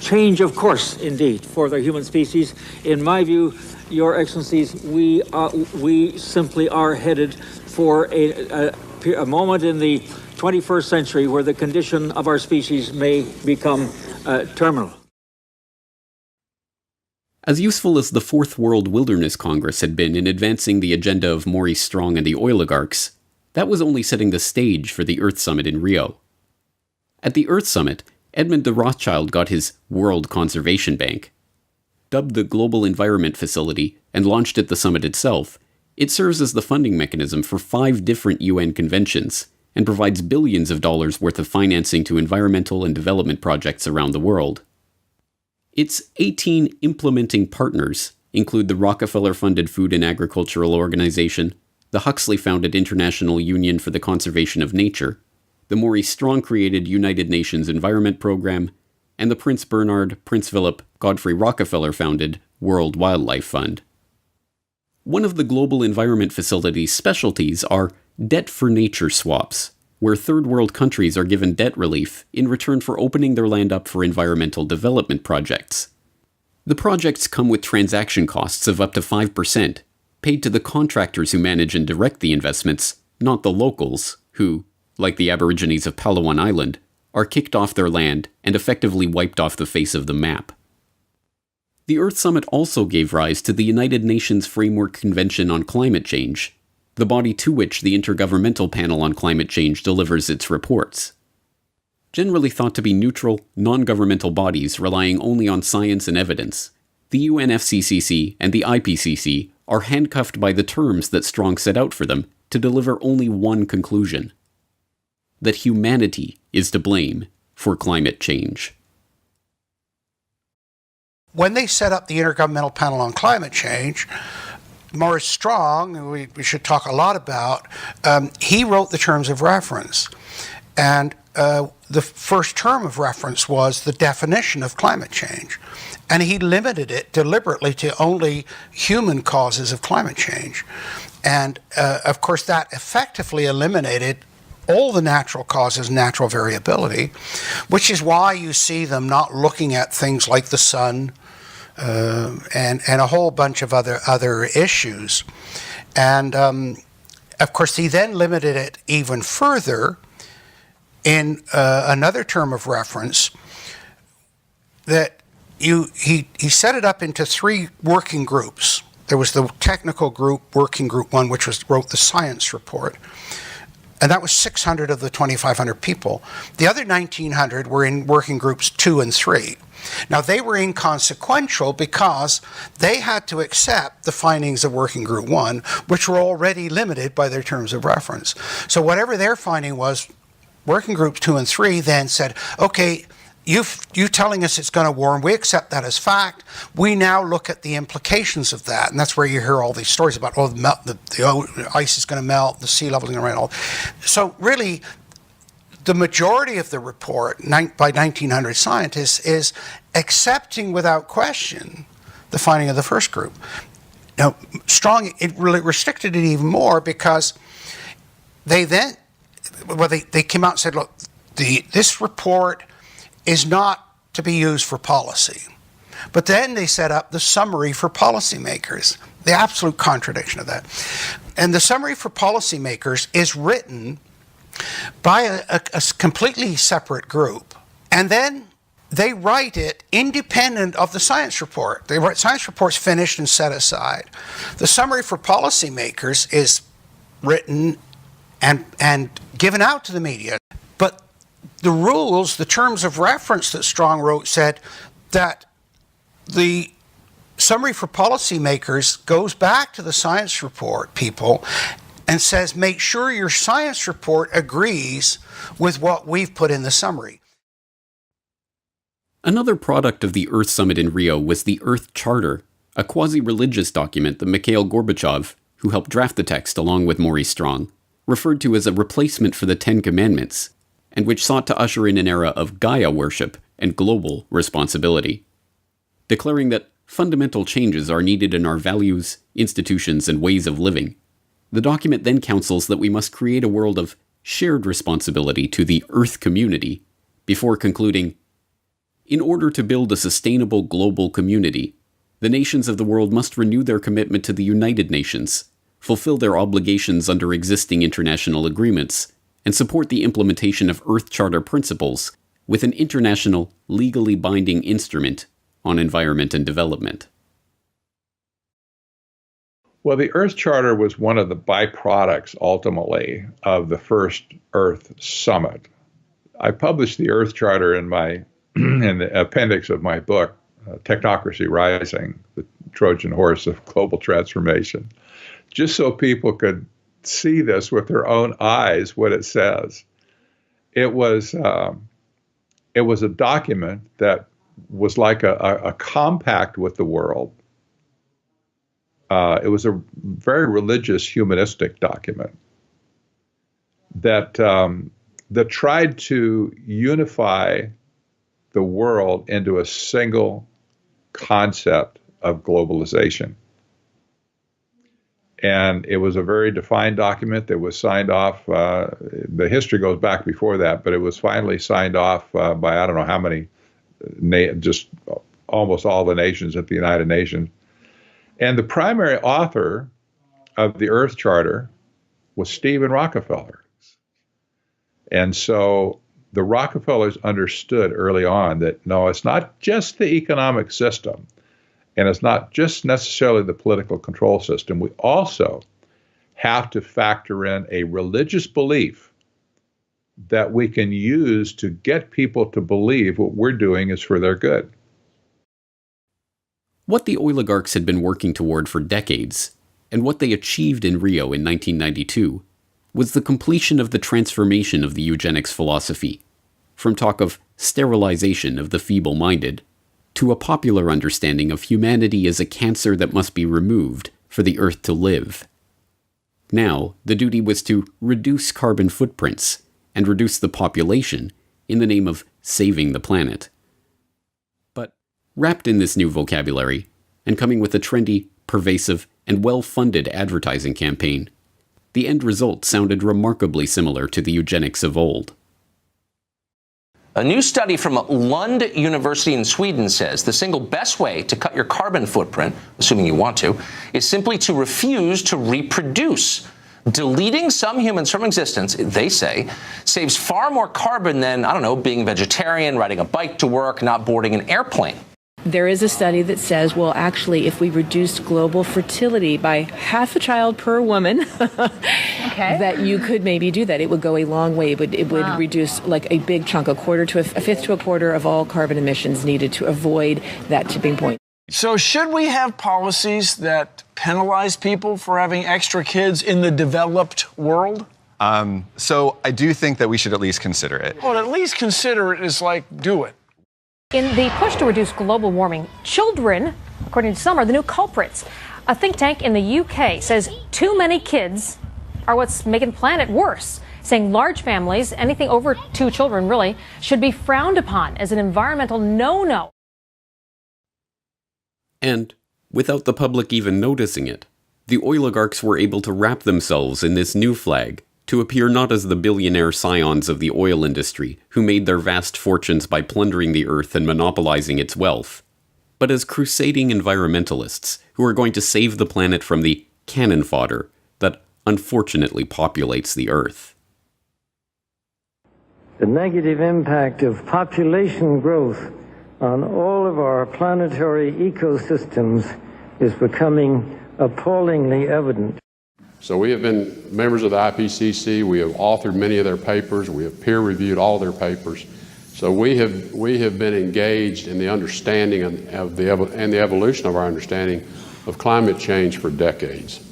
Change, of course, indeed, for the human species. In my view, Your Excellencies, we simply are headed for a moment in the 21st century where the condition of our species may become terminal. As useful as the Fourth World Wilderness Congress had been in advancing the agenda of Maurice Strong and the oligarchs, that was only setting the stage for the Earth Summit in Rio. At the Earth Summit, Edmund de Rothschild got his World Conservation Bank. Dubbed the Global Environment Facility and launched at the summit itself, it serves as the funding mechanism for 5 different UN conventions and provides billions of dollars worth of financing to environmental and development projects around the world. Its 18 implementing partners include the Rockefeller-funded Food and Agricultural Organization, the Huxley-founded International Union for the Conservation of Nature, the Maurice Strong-created United Nations Environment Program, and the Prince Bernhard, Prince Philip, Godfrey Rockefeller-founded World Wildlife Fund. One of the Global Environment Facility's specialties are debt-for-nature swaps, where third world countries are given debt relief in return for opening their land up for environmental development projects. The projects come with transaction costs of up to 5%, paid to the contractors who manage and direct the investments, not the locals, who, like the Aborigines of Palawan Island, are kicked off their land and effectively wiped off the face of the map. The Earth Summit also gave rise to the United Nations Framework Convention on Climate Change, the body to which the Intergovernmental Panel on Climate Change delivers its reports. Generally thought to be neutral, non-governmental bodies relying only on science and evidence, the UNFCCC and the IPCC are handcuffed by the terms that Strong set out for them to deliver only one conclusion: that humanity is to blame for climate change. When they set up the Intergovernmental Panel on Climate Change, Maurice Strong, who we should talk a lot about, he wrote the terms of reference. And the first term of reference was the definition of climate change. And he limited it deliberately to only human causes of climate change. And of course, that effectively eliminated all the natural causes, natural variability, which is why you see them not looking at things like the sun and a whole bunch of other issues. And of course, he then limited it even further in another term of reference that he set it up into 3 working groups. There was the technical group, working group 1, which wrote the science report. And that was 600 of the 2,500 people. The other 1,900 were in working groups 2 and 3. Now, they were inconsequential because they had to accept the findings of Working Group 1, which were already limited by their terms of reference. So whatever their finding was, Working Groups 2 and 3 then said, okay, you telling us it's going to warm, we accept that as fact. We now look at the implications of that. And that's where you hear all these stories about, oh, the ice is going to melt, the sea level is going to rise. So really, the majority of the report by 1,900 scientists is accepting without question the finding of the first group. Now, Strong, it really restricted it even more because they came out and said, look, this report is not to be used for policy. But then they set up the summary for policymakers, the absolute contradiction of that. And the summary for policymakers is written by a completely separate group. And then they write it independent of the science report. They write science reports finished and set aside. The summary for policymakers is written and given out to the media. But the rules, the terms of reference that Strong wrote said that the summary for policymakers goes back to the science report people and says, make sure your science report agrees with what we've put in the summary. Another product of the Earth Summit in Rio was the Earth Charter, a quasi-religious document that Mikhail Gorbachev, who helped draft the text along with Maurice Strong, referred to as a replacement for the Ten Commandments, and which sought to usher in an era of Gaia worship and global responsibility, declaring that fundamental changes are needed in our values, institutions, and ways of living. The document then counsels that we must create a world of shared responsibility to the Earth community, before concluding, in order to build a sustainable global community, the nations of the world must renew their commitment to the United Nations, fulfill their obligations under existing international agreements, and support the implementation of Earth Charter principles with an international, legally binding instrument on environment and development. Well, the Earth Charter was one of the byproducts, ultimately, of the first Earth Summit. I published the Earth Charter in the appendix of my book, Technocracy Rising, the Trojan Horse of Global Transformation, just so people could see this with their own eyes, what it says. It was a document that was like a compact with the world. It was a very religious, humanistic document that tried to unify the world into a single concept of globalization. And it was a very defined document that was signed off. The history goes back before that, but it was finally signed off by I don't know how many, just almost all the nations at the United Nations. And the primary author of the Earth Charter was Stephen Rockefeller. And so the Rockefellers understood early on that, no, it's not just the economic system, and it's not just necessarily the political control system. We also have to factor in a religious belief that we can use to get people to believe what we're doing is for their good. What the oligarchs had been working toward for decades, and what they achieved in Rio in 1992, was the completion of the transformation of the eugenics philosophy, from talk of sterilization of the feeble-minded, to a popular understanding of humanity as a cancer that must be removed for the Earth to live. Now, the duty was to reduce carbon footprints and reduce the population in the name of saving the planet. But wrapped in this new vocabulary, and coming with a trendy, pervasive, and well-funded advertising campaign, the end result sounded remarkably similar to the eugenics of old. A new study from Lund University in Sweden says the single best way to cut your carbon footprint, assuming you want to, is simply to refuse to reproduce. Deleting some humans from existence, they say, saves far more carbon than, I don't know, being a vegetarian, riding a bike to work, not boarding an airplane. There is a study that says, well, actually, if we reduced global fertility by half a child per woman, that you could maybe do that. It would go a long way. It would reduce like a big chunk, a fifth to a quarter of all carbon emissions needed to avoid that tipping point. So should we have policies that penalize people for having extra kids in the developed world? So I do think that we should at least consider it. Well, at least consider it is like do it. In the push to reduce global warming, children, according to some, are the new culprits. A think tank in the UK says too many kids are what's making the planet worse, saying large families, anything over 2 children really, should be frowned upon as an environmental no-no. And, without the public even noticing it, the oligarchs were able to wrap themselves in this new flag to appear not as the billionaire scions of the oil industry who made their vast fortunes by plundering the earth and monopolizing its wealth, but as crusading environmentalists who are going to save the planet from the cannon fodder that unfortunately populates the earth. The negative impact of population growth on all of our planetary ecosystems is becoming appallingly evident. So we have been members of the IPCC. We have authored many of their papers. We have peer-reviewed all their papers. So we have been engaged in the understanding of the evolution of our understanding of climate change for decades.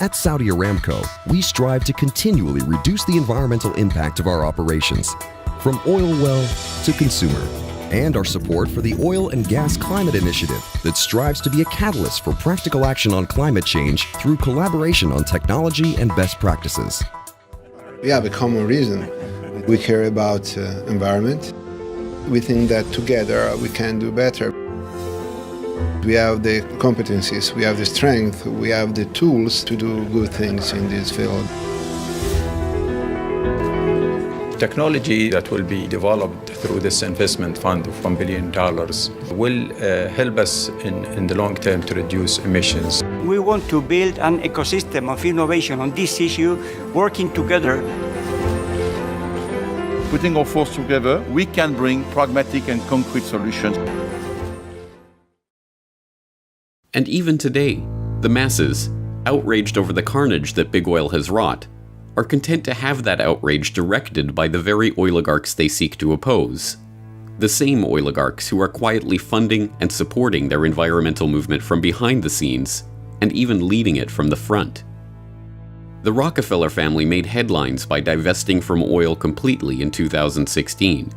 At Saudi Aramco, we strive to continually reduce the environmental impact of our operations, from oil well to consumer, and our support for the Oil and Gas Climate Initiative that strives to be a catalyst for practical action on climate change through collaboration on technology and best practices. We have a common reason. We care about environment. We think that together we can do better. We have the competencies, we have the strength, we have the tools to do good things in this field. Technology that will be developed through this investment fund of $1 billion will help us in the long term to reduce emissions. We want to build an ecosystem of innovation on this issue, working together. Putting our forces together, we can bring pragmatic and concrete solutions. And even today, the masses, outraged over the carnage that big oil has wrought, are content to have that outrage directed by the very oligarchs they seek to oppose. The same oligarchs who are quietly funding and supporting their environmental movement from behind the scenes, and even leading it from the front. The Rockefeller family made headlines by divesting from oil completely in 2016.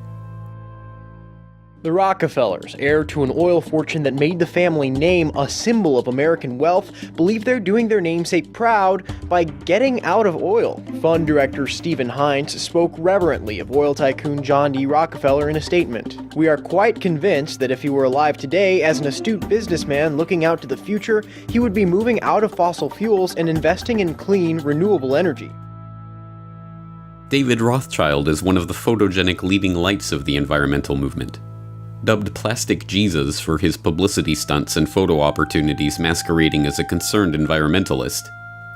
The Rockefellers, heir to an oil fortune that made the family name a symbol of American wealth, believe they're doing their namesake proud by getting out of oil. Fund director Stephen Hines spoke reverently of oil tycoon John D. Rockefeller in a statement. "We are quite convinced that if he were alive today, as an astute businessman looking out to the future, he would be moving out of fossil fuels and investing in clean, renewable energy." David Rothschild is one of the photogenic leading lights of the environmental movement. Dubbed Plastic Jesus for his publicity stunts and photo opportunities masquerading as a concerned environmentalist,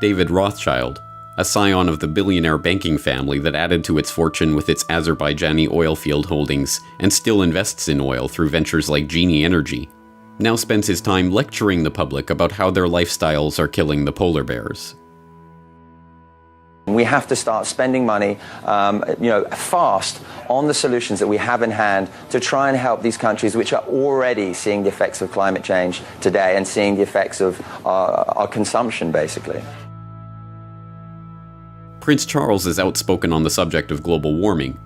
David Rothschild, a scion of the billionaire banking family that added to its fortune with its Azerbaijani oil field holdings and still invests in oil through ventures like Genie Energy, now spends his time lecturing the public about how their lifestyles are killing the polar bears. We have to start spending money, fast on the solutions that we have in hand to try and help these countries which are already seeing the effects of climate change today and seeing the effects of our consumption, basically. Prince Charles is outspoken on the subject of global warming,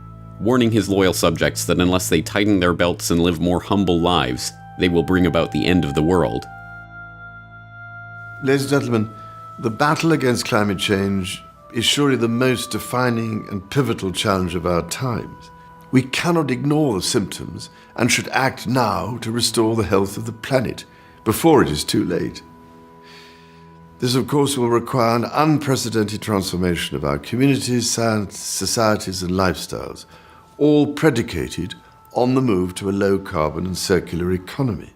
warning his loyal subjects that unless they tighten their belts and live more humble lives, they will bring about the end of the world. Ladies and gentlemen, the battle against climate change is surely the most defining and pivotal challenge of our times. We cannot ignore the symptoms and should act now to restore the health of the planet before it is too late. This, of course, will require an unprecedented transformation of our communities, societies, and lifestyles, all predicated on the move to a low-carbon and circular economy.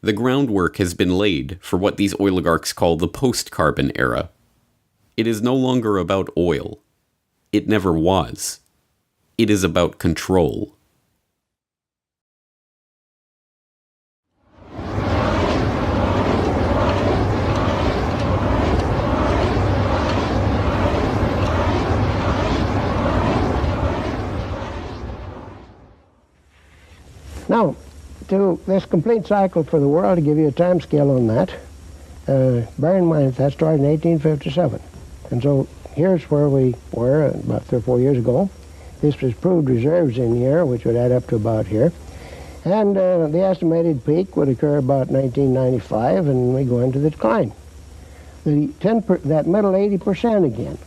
The groundwork has been laid for what these oligarchs call the post-carbon era. It is no longer about oil. It never was. It is about control. this complete cycle for the world, to give you a time scale on that, bear in mind that started in 1857. And so here's where we were about 3 or 4 years ago. This was proved reserves in here, which would add up to about here. And the estimated peak would occur about 1995, and we go into the decline. That middle 80% again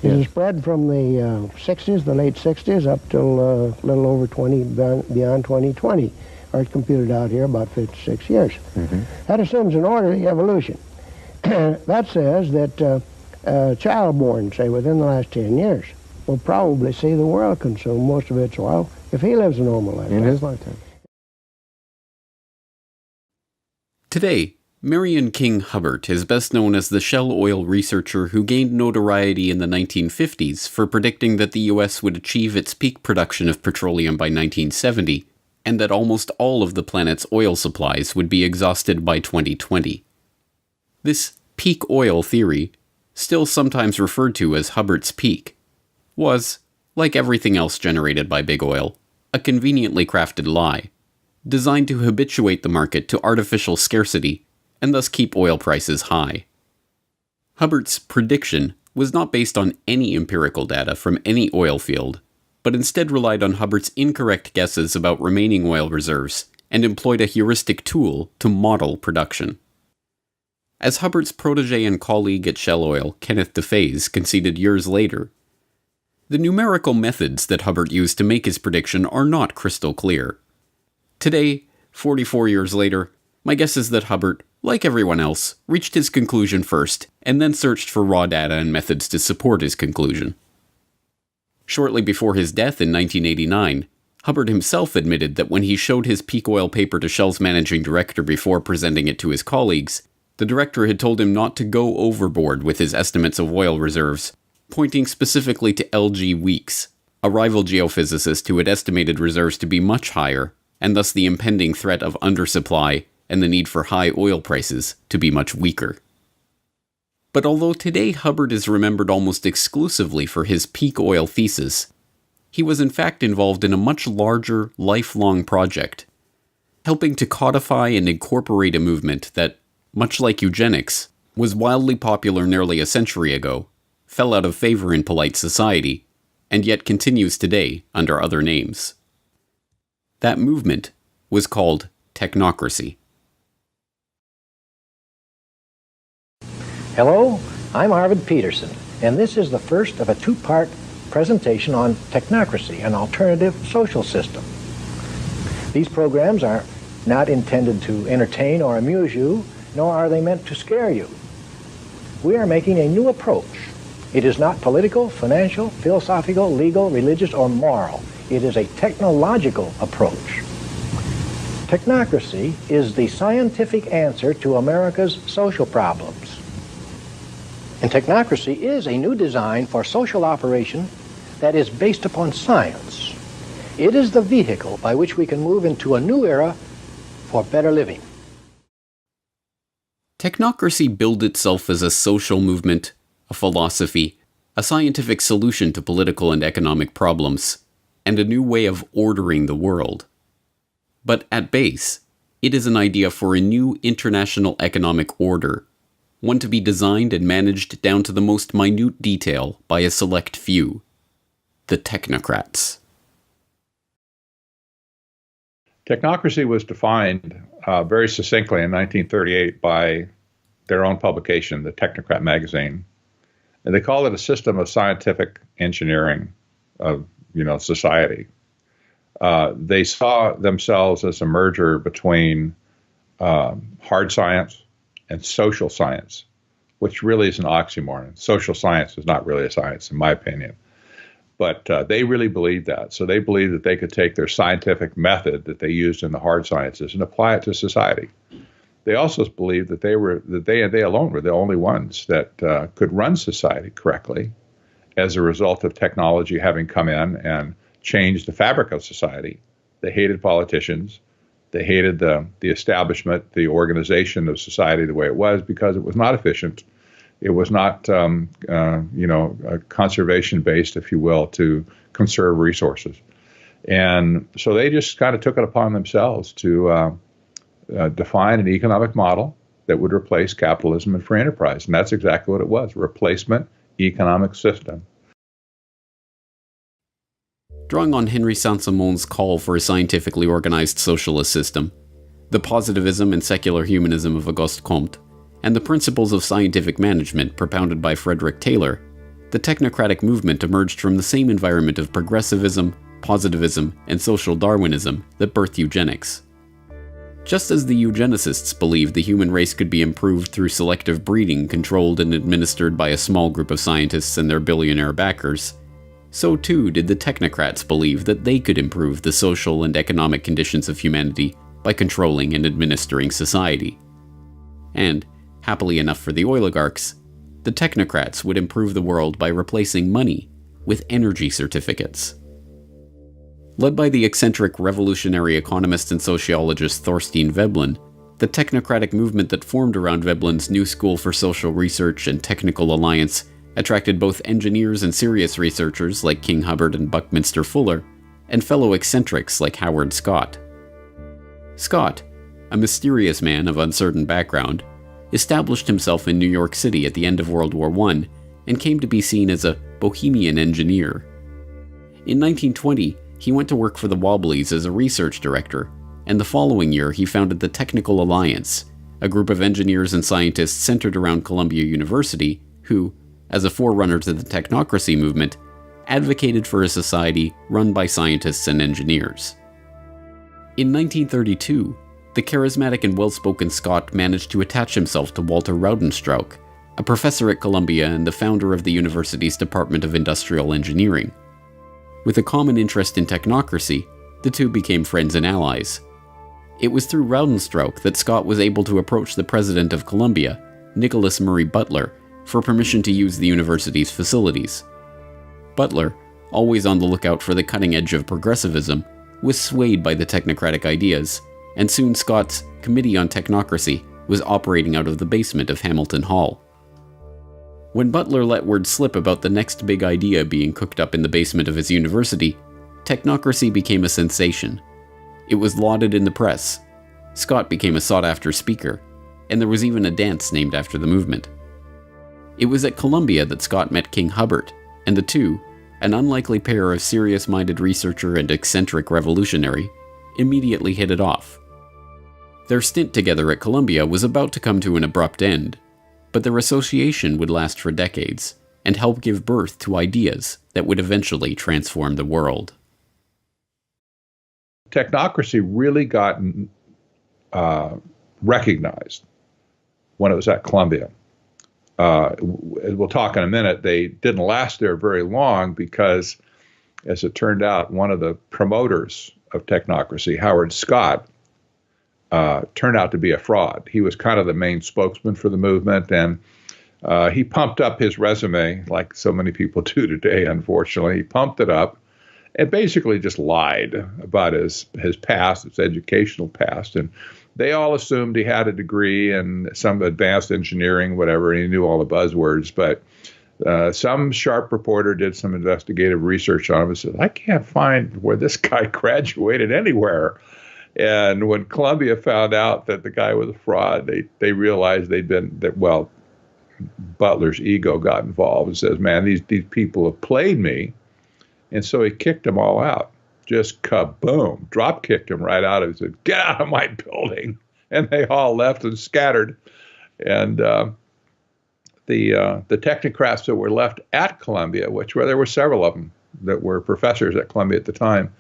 is a spread from the 60s, the late 60s, up till a little over beyond 2020, or it's computed out here about 56 years. That assumes an orderly evolution. That says that a child born, say, within the last 10 years will probably see the world consume most of its oil if he lives a normal life. In his lifetime. Today, Marion King Hubbert is best known as the Shell oil researcher who gained notoriety in the 1950s for predicting that the U.S. would achieve its peak production of petroleum by 1970, and that almost all of the planet's oil supplies would be exhausted by 2020. This peak oil theory, still sometimes referred to as Hubbert's peak, was, like everything else generated by big oil, a conveniently crafted lie, designed to habituate the market to artificial scarcity and thus keep oil prices high. Hubbert's prediction was not based on any empirical data from any oil field, but instead relied on Hubbert's incorrect guesses about remaining oil reserves and employed a heuristic tool to model production. As Hubbert's protege and colleague at Shell Oil, Kenneth DeFaze, conceded years later, the numerical methods that Hubbert used to make his prediction are not crystal clear. Today, 44 years later, my guess is that Hubbert, like everyone else, reached his conclusion first, and then searched for raw data and methods to support his conclusion. Shortly before his death in 1989, Hubbert himself admitted that when he showed his peak oil paper to Shell's managing director before presenting it to his colleagues, the director had told him not to go overboard with his estimates of oil reserves, pointing specifically to L.G. Weeks, a rival geophysicist who had estimated reserves to be much higher, and thus the impending threat of undersupply and the need for high oil prices to be much weaker. But although today Hubbert is remembered almost exclusively for his peak oil thesis, he was in fact involved in a much larger, lifelong project, helping to codify and incorporate a movement that, much like eugenics, was wildly popular nearly a century ago, fell out of favor in polite society, and yet continues today under other names. That movement was called technocracy. Hello, I'm Arvid Peterson, and this is the first of a two-part presentation on technocracy, an alternative social system. These programs are not intended to entertain or amuse you, nor are they meant to scare you. We are making a new approach. It is not political, financial, philosophical, legal, religious, or moral. It is a technological approach. Technocracy is the scientific answer to America's social problems. And technocracy is a new design for social operation that is based upon science. It is the vehicle by which we can move into a new era for better living. Technocracy billed itself as a social movement, a philosophy, a scientific solution to political and economic problems, and a new way of ordering the world. But at base, it is an idea for a new international economic order, one to be designed and managed down to the most minute detail by a select few, the technocrats. Technocracy was defined very succinctly in 1938 by their own publication, the Technocrat magazine. And they call it a system of scientific engineering of, society. They saw themselves as a merger between hard science and social science, which really is an oxymoron. Social science is not really a science, in my opinion. But they really believed that. So they believed that they could take their scientific method that they used in the hard sciences and apply it to society. They also believed that they alone were the only ones that could run society correctly as a result of technology having come in and changed the fabric of society. They hated politicians. They hated the establishment, the organization of society the way it was, because it was not efficient. It was not, conservation-based, if you will, to conserve resources. And so they just kind of took it upon themselves to define an economic model that would replace capitalism and free enterprise. And that's exactly what it was, replacement economic system. Drawing on Henry Saint-Simon's call for a scientifically organized socialist system, the positivism and secular humanism of Auguste Comte, and the principles of scientific management propounded by Frederick Taylor, the technocratic movement emerged from the same environment of progressivism, positivism, and social Darwinism that birthed eugenics. Just as the eugenicists believed the human race could be improved through selective breeding controlled and administered by a small group of scientists and their billionaire backers, so too did the technocrats believe that they could improve the social and economic conditions of humanity by controlling and administering society. And, happily enough for the oligarchs, the technocrats would improve the world by replacing money with energy certificates. Led by the eccentric revolutionary economist and sociologist Thorstein Veblen, the technocratic movement that formed around Veblen's New School for Social Research and Technical Alliance attracted both engineers and serious researchers like King Hubbard and Buckminster Fuller, and fellow eccentrics like Howard Scott. Scott, a mysterious man of uncertain background, established himself in New York City at the end of World War I and came to be seen as a bohemian engineer. In 1920, he went to work for the Wobblies as a research director, and the following year he founded the Technical Alliance, a group of engineers and scientists centered around Columbia University who, as a forerunner to the technocracy movement, advocated for a society run by scientists and engineers. In 1932, the charismatic and well-spoken Scott managed to attach himself to Walter Raudenstrauch, a professor at Columbia and the founder of the university's Department of Industrial Engineering. With a common interest in technocracy, the two became friends and allies. It was through Raudenstrauch that Scott was able to approach the president of Columbia, Nicholas Murray Butler, for permission to use the university's facilities. Butler, always on the lookout for the cutting edge of progressivism, was swayed by the technocratic ideas, and soon Scott's Committee on Technocracy was operating out of the basement of Hamilton Hall. When Butler let word slip about the next big idea being cooked up in the basement of his university, technocracy became a sensation. It was lauded in the press. Scott became a sought-after speaker, and there was even a dance named after the movement. It was at Columbia that Scott met King Hubbard, and the two, an unlikely pair of serious-minded researcher and eccentric revolutionary, immediately hit it off. Their stint together at Columbia was about to come to an abrupt end, but their association would last for decades and help give birth to ideas that would eventually transform the world. Technocracy really got recognized when it was at Columbia. We'll talk in a minute. They didn't last there very long because, as it turned out, one of the promoters of technocracy, Howard Scott, turned out to be a fraud. He was kind of the main spokesman for the movement, and he pumped up his resume like so many people do today, unfortunately. He pumped it up and basically just lied about his past, his educational past. And they all assumed he had a degree in some advanced engineering, whatever, and he knew all the buzzwords. But some sharp reporter did some investigative research on him and said, I can't find where this guy graduated anywhere. And when Columbia found out that the guy was a fraud, they realized Butler's ego got involved and says, man, these people have played me. And so he kicked them all out. Just kaboom, drop kicked him right out of it. He said, get out of my building. And they all left and scattered. And the technocrats that were left at Columbia, there were several of them that were professors at Columbia at the time,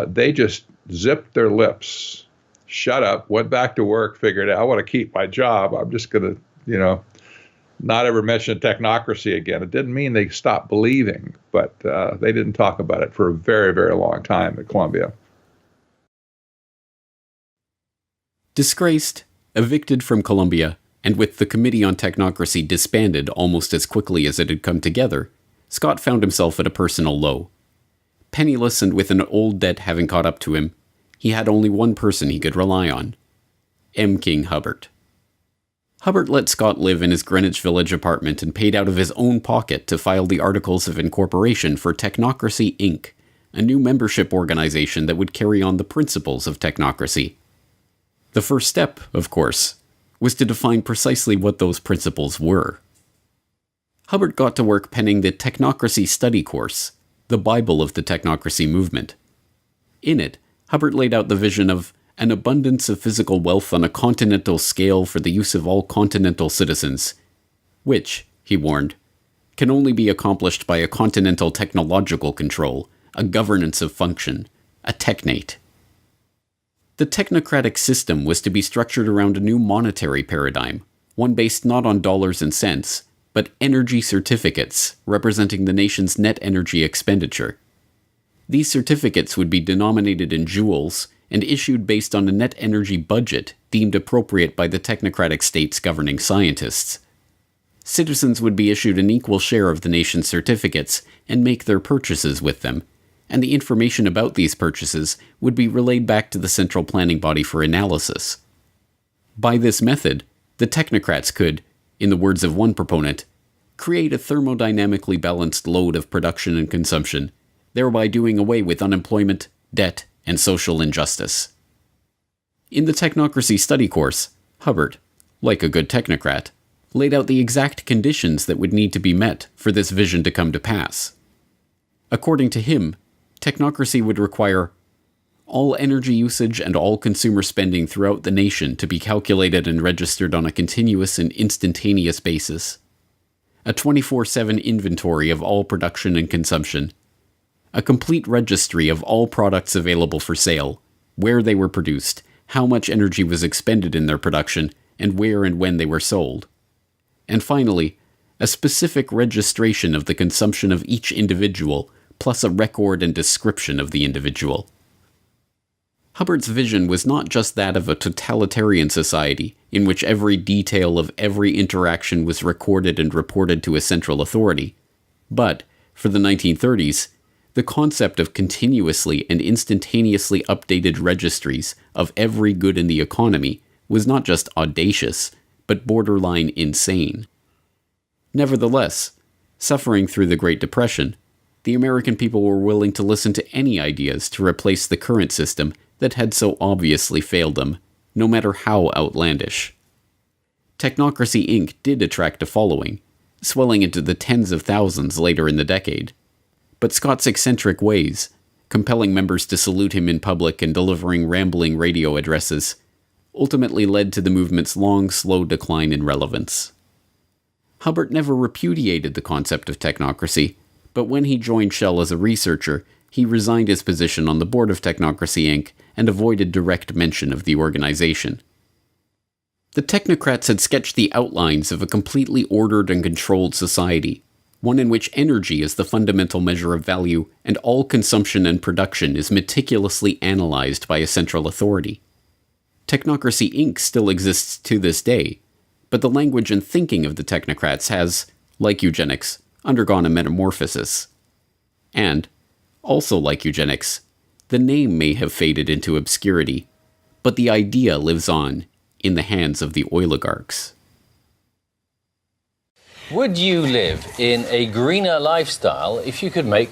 they just zipped their lips, shut up, went back to work, figured out, I want to keep my job. I'm just going to, not ever mention technocracy again. It didn't mean they stopped believing, but they didn't talk about it for a very, very long time at Columbia. Disgraced, evicted from Columbia, and with the Committee on Technocracy disbanded almost as quickly as it had come together, Scott found himself at a personal low. Penniless and with an old debt having caught up to him, he had only one person he could rely on: M. King Hubbard. Hubbard let Scott live in his Greenwich Village apartment and paid out of his own pocket to file the Articles of Incorporation for Technocracy, Inc., a new membership organization that would carry on the principles of technocracy. The first step, of course, was to define precisely what those principles were. Hubbard got to work penning the Technocracy Study Course, the Bible of the technocracy movement. In it, Hubbard laid out the vision of an abundance of physical wealth on a continental scale for the use of all continental citizens, which, he warned, can only be accomplished by a continental technological control, a governance of function, a technate. The technocratic system was to be structured around a new monetary paradigm, one based not on dollars and cents, but energy certificates representing the nation's net energy expenditure. These certificates would be denominated in joules and issued based on a net energy budget deemed appropriate by the technocratic state's governing scientists. Citizens would be issued an equal share of the nation's certificates and make their purchases with them, and the information about these purchases would be relayed back to the central planning body for analysis. By this method, the technocrats could, in the words of one proponent, create a thermodynamically balanced load of production and consumption, thereby doing away with unemployment, debt, and social injustice. In the Technocracy Study Course, Hubbard, like a good technocrat, laid out the exact conditions that would need to be met for this vision to come to pass. According to him, technocracy would require all energy usage and all consumer spending throughout the nation to be calculated and registered on a continuous and instantaneous basis, a 24/7 inventory of all production and consumption, a complete registry of all products available for sale, where they were produced, how much energy was expended in their production, and where and when they were sold, and finally, a specific registration of the consumption of each individual, plus a record and description of the individual. Hubbard's vision was not just that of a totalitarian society in which every detail of every interaction was recorded and reported to a central authority, but, for the 1930s, the concept of continuously and instantaneously updated registries of every good in the economy was not just audacious, but borderline insane. Nevertheless, suffering through the Great Depression, the American people were willing to listen to any ideas to replace the current system that had so obviously failed them, no matter how outlandish. Technocracy Inc. did attract a following, swelling into the tens of thousands later in the decade. But Scott's eccentric ways, compelling members to salute him in public and delivering rambling radio addresses, ultimately led to the movement's long, slow decline in relevance. Hubbard never repudiated the concept of technocracy, but when he joined Shell as a researcher, he resigned his position on the board of Technocracy Inc. and avoided direct mention of the organization. The technocrats had sketched the outlines of a completely ordered and controlled society, one in which energy is the fundamental measure of value and all consumption and production is meticulously analyzed by a central authority. Technocracy Inc. still exists to this day, but the language and thinking of the technocrats has, like eugenics, undergone a metamorphosis. And, also like eugenics, the name may have faded into obscurity, but the idea lives on in the hands of the oligarchs. Would you live in a greener lifestyle if you could make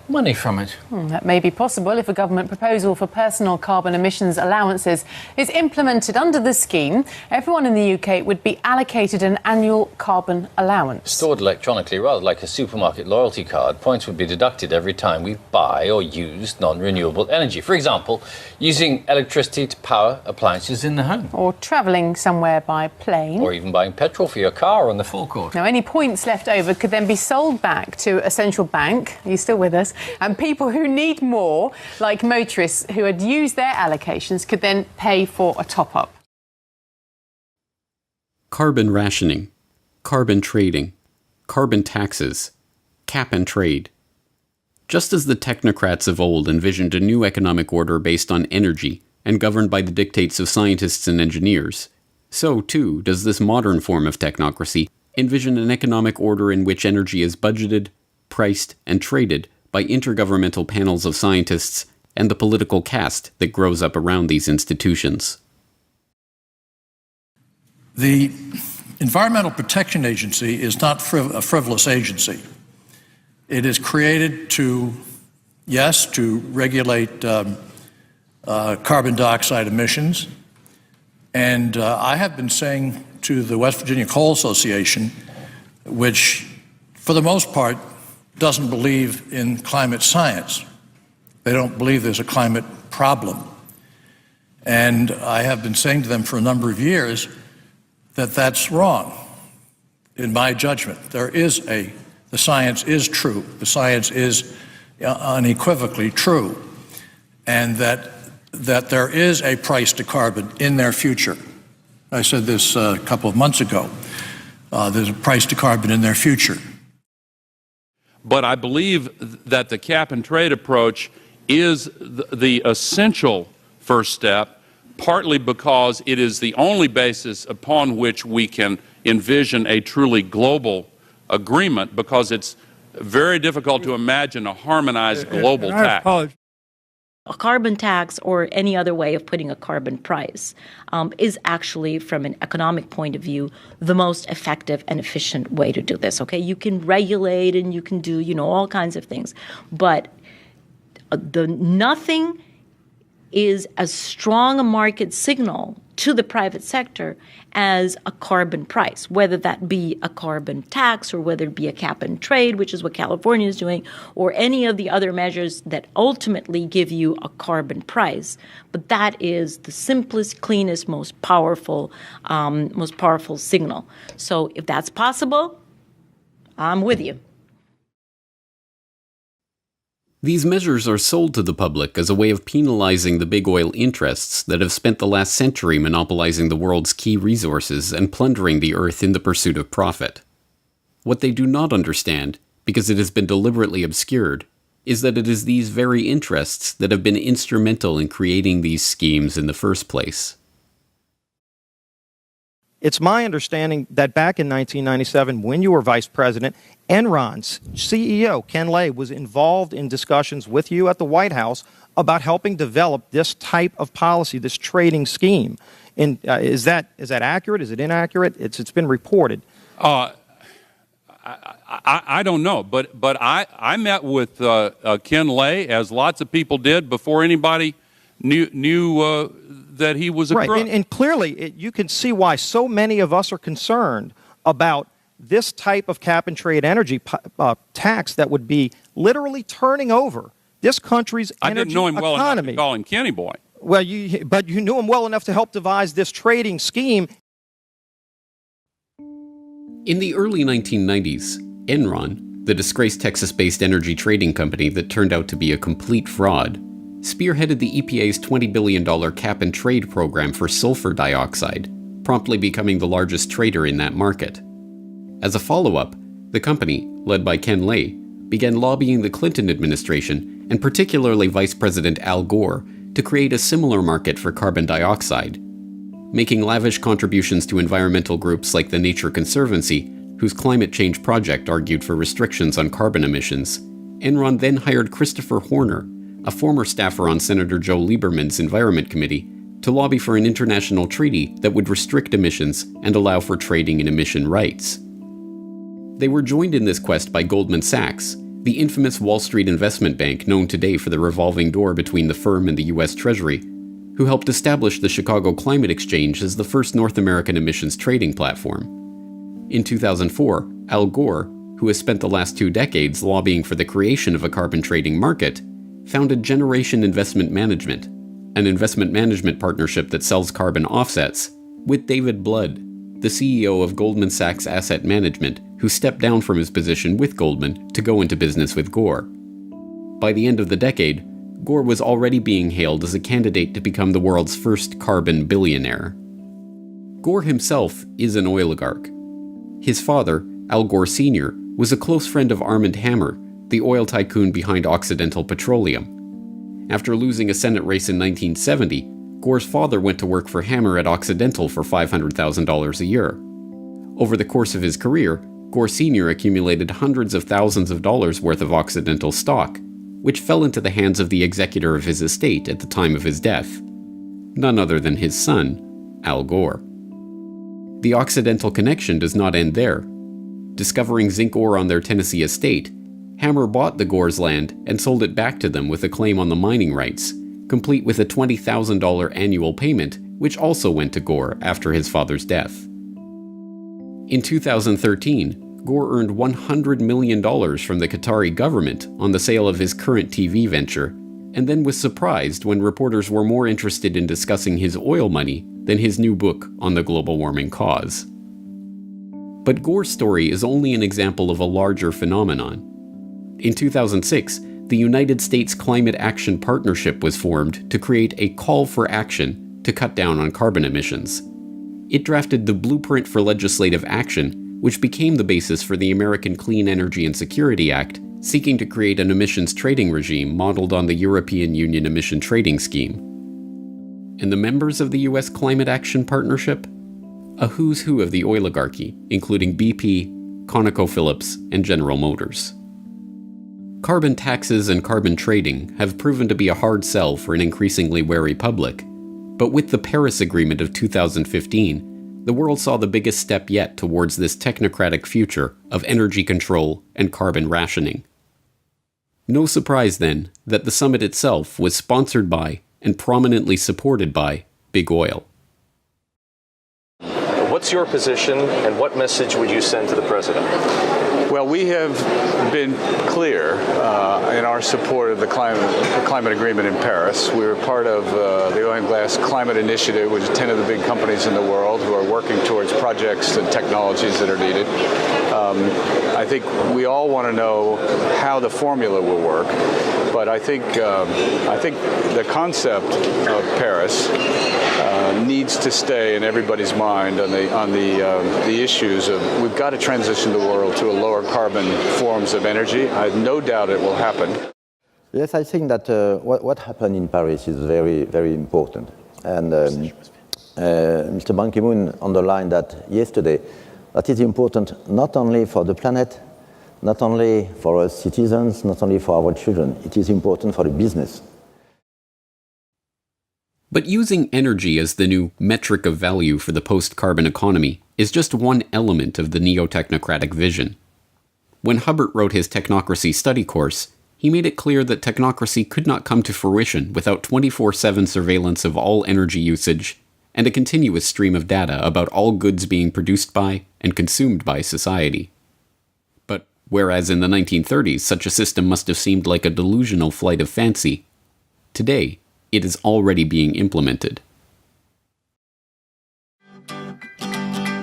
money from it? That may be possible if a government proposal for personal carbon emissions allowances is implemented under the scheme. Everyone in the UK would be allocated an annual carbon allowance. Stored electronically, rather like a supermarket loyalty card, points would be deducted every time we buy or use non-renewable energy. For example, using electricity to power appliances in the home. Or travelling somewhere by plane. Or even buying petrol for your car on the forecourt. Now, any points left over could then be sold back to a central bank. Are you still with us? And people who need more, like motorists who had used their allocations, could then pay for a top-up. Carbon rationing, carbon trading, carbon taxes, cap and trade. Just as the technocrats of old envisioned a new economic order based on energy and governed by the dictates of scientists and engineers, so too does this modern form of technocracy envision an economic order in which energy is budgeted, priced, and traded by intergovernmental panels of scientists and the political caste that grows up around these institutions. The Environmental Protection Agency is not a frivolous agency. It is created to yes, to regulate carbon dioxide emissions. And I have been saying to the West Virginia Coal Association, which for the most part doesn't believe in climate science. They don't believe there's a climate problem. And I have been saying to them for a number of years that that's wrong. In my judgment, the science is true. The science is unequivocally true. And that there is a price to carbon in their future. I said this a couple of months ago. There's a price to carbon in their future. But I believe that the cap and trade approach is the essential first step, partly because it is the only basis upon which we can envision a truly global agreement, because it's very difficult to imagine a harmonized global tax. A carbon tax, or any other way of putting a carbon price, is actually, from an economic point of view, the most effective and efficient way to do this. Okay, you can regulate and you can do, all kinds of things, but nothing is as strong a market signal to the private sector as a carbon price, whether that be a carbon tax or whether it be a cap and trade, which is what California is doing, or any of the other measures that ultimately give you a carbon price. But that is the simplest, cleanest, most powerful signal. So if that's possible, I'm with you. These measures are sold to the public as a way of penalizing the big oil interests that have spent the last century monopolizing the world's key resources and plundering the earth in the pursuit of profit. What they do not understand, because it has been deliberately obscured, is that it is these very interests that have been instrumental in creating these schemes in the first place. It's my understanding that back in 1997, when you were vice president, Enron's CEO, Ken Lay, was involved in discussions with you at the White House about helping develop this type of policy, this trading scheme. And is that accurate? Is it inaccurate? It's been reported. I don't know, but I met with Ken Lay, as lots of people did, before anybody knew that he was a crook. Right, and clearly you can see why so many of us are concerned about this type of cap and trade energy tax that would be literally turning over this country's energy economy. I didn't know him well enough to call him Kenny Boy. Well, but you knew him well enough to help devise this trading scheme. In the early 1990s, Enron, the disgraced Texas-based energy trading company that turned out to be a complete fraud, spearheaded the EPA's $20 billion cap-and-trade program for sulfur dioxide, promptly becoming the largest trader in that market. As a follow-up, the company, led by Ken Lay, began lobbying the Clinton administration, and particularly Vice President Al Gore, to create a similar market for carbon dioxide, making lavish contributions to environmental groups like the Nature Conservancy, whose climate change project argued for restrictions on carbon emissions. Enron then hired Christopher Horner, a former staffer on Senator Joe Lieberman's Environment Committee, to lobby for an international treaty that would restrict emissions and allow for trading in emission rights. They were joined in this quest by Goldman Sachs, the infamous Wall Street investment bank known today for the revolving door between the firm and the U.S. Treasury, who helped establish the Chicago Climate Exchange as the first North American emissions trading platform. In 2004, Al Gore, who has spent the last 2 decades lobbying for the creation of a carbon trading market, founded Generation Investment Management, an investment management partnership that sells carbon offsets, with David Blood, the CEO of Goldman Sachs Asset Management, who stepped down from his position with Goldman to go into business with Gore. By the end of the decade, Gore was already being hailed as a candidate to become the world's first carbon billionaire. Gore himself is an oligarch. His father, Al Gore Sr., was a close friend of Armand Hammer, the oil tycoon behind Occidental Petroleum. After losing a Senate race in 1970, Gore's father went to work for Hammer at Occidental for $500,000 a year. Over the course of his career, Gore Sr. accumulated hundreds of thousands of dollars worth of Occidental stock, which fell into the hands of the executor of his estate at the time of his death, none other than his son, Al Gore. The Occidental connection does not end there. Discovering zinc ore on their Tennessee estate, Hammer bought the Gore's land and sold it back to them with a claim on the mining rights, complete with a $20,000 annual payment, which also went to Gore after his father's death. In 2013, Gore earned $100 million from the Qatari government on the sale of his current TV venture, and then was surprised when reporters were more interested in discussing his oil money than his new book on the global warming cause. But Gore's story is only an example of a larger phenomenon. In 2006, the United States Climate Action Partnership was formed to create a call for action to cut down on carbon emissions. It drafted the Blueprint for Legislative Action, which became the basis for the American Clean Energy and Security Act, seeking to create an emissions trading regime modeled on the European Union Emission Trading Scheme. And the members of the U.S. Climate Action Partnership? A who's who of the oligarchy, including BP, ConocoPhillips, and General Motors. Carbon taxes and carbon trading have proven to be a hard sell for an increasingly wary public, but with the Paris Agreement of 2015, the world saw the biggest step yet towards this technocratic future of energy control and carbon rationing. No surprise, then, that the summit itself was sponsored by and prominently supported by Big Oil. What's your position, and what message would you send to the president? Well, we have been clear in our support of the climate agreement in Paris. We were part of the Oil and Gas Climate Initiative, which is 10 of the big companies in the world who are working towards projects and technologies that are needed. I think we all want to know how the formula will work, but I think the concept of Paris needs to stay in everybody's mind on the issues of we've got to transition the world to a lower carbon forms of energy. I have no doubt it will happen. Yes, I think that what happened in Paris is very, very important. And Mr. Ban Ki-moon underlined that yesterday, that is important not only for the planet, not only for our citizens, not only for our children, it is important for the business. But using energy as the new metric of value for the post-carbon economy is just one element of the neo-technocratic vision. When Hubbert wrote his Technocracy study course, he made it clear that technocracy could not come to fruition without 24/7 surveillance of all energy usage and a continuous stream of data about all goods being produced by and consumed by society. But whereas in the 1930s such a system must have seemed like a delusional flight of fancy, today it is already being implemented.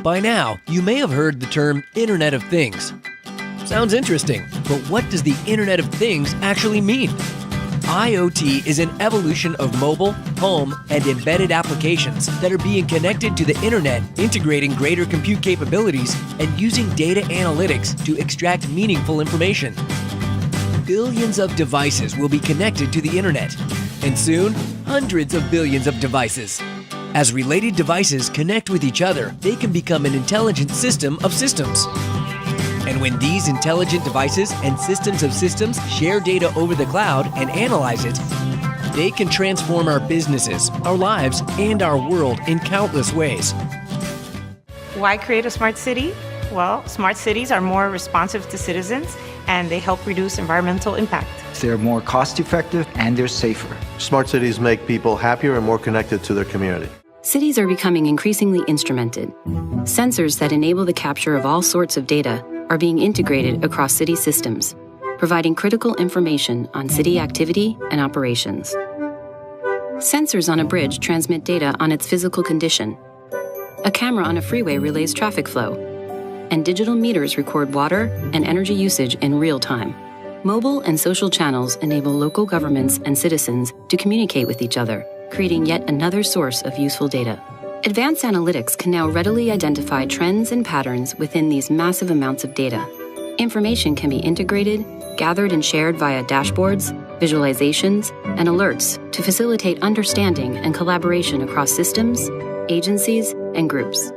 By now, you may have heard the term Internet of Things. Sounds interesting, but what does the Internet of Things actually mean? IoT is an evolution of mobile, home, and embedded applications that are being connected to the Internet, integrating greater compute capabilities and using data analytics to extract meaningful information. Billions of devices will be connected to the Internet, and soon, hundreds of billions of devices. As related devices connect with each other, they can become an intelligent system of systems. And when these intelligent devices and systems of systems share data over the cloud and analyze it, they can transform our businesses, our lives, and our world in countless ways. Why create a smart city? Well, smart cities are more responsive to citizens, and they help reduce environmental impact. They're more cost-effective and they're safer. Smart cities make people happier and more connected to their community. Cities are becoming increasingly instrumented. Sensors that enable the capture of all sorts of data are being integrated across city systems, providing critical information on city activity and operations. Sensors on a bridge transmit data on its physical condition. A camera on a freeway relays traffic flow, and digital meters record water and energy usage in real time. Mobile and social channels enable local governments and citizens to communicate with each other, creating yet another source of useful data. Advanced analytics can now readily identify trends and patterns within these massive amounts of data. Information can be integrated, gathered and shared via dashboards, visualizations, and alerts to facilitate understanding and collaboration across systems, agencies, and groups.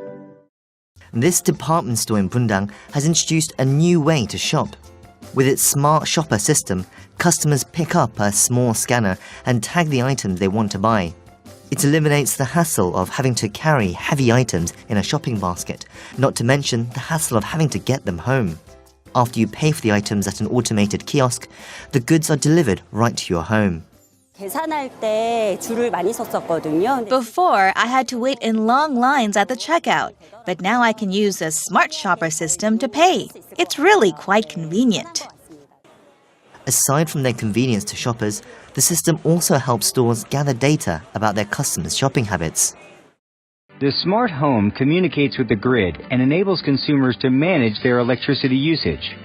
This department store in Bundang has introduced a new way to shop. With its smart shopper system, customers pick up a small scanner and tag the item they want to buy. It eliminates the hassle of having to carry heavy items in a shopping basket, not to mention the hassle of having to get them home. After you pay for the items at an automated kiosk, the goods are delivered right to your home. Before, I had to wait in long lines at the checkout, but now I can use a smart shopper system to pay. It's really quite convenient. Aside from their convenience to shoppers, the system also helps stores gather data about their customers' shopping habits. The smart home communicates with the grid and enables consumers to manage their electricity usage.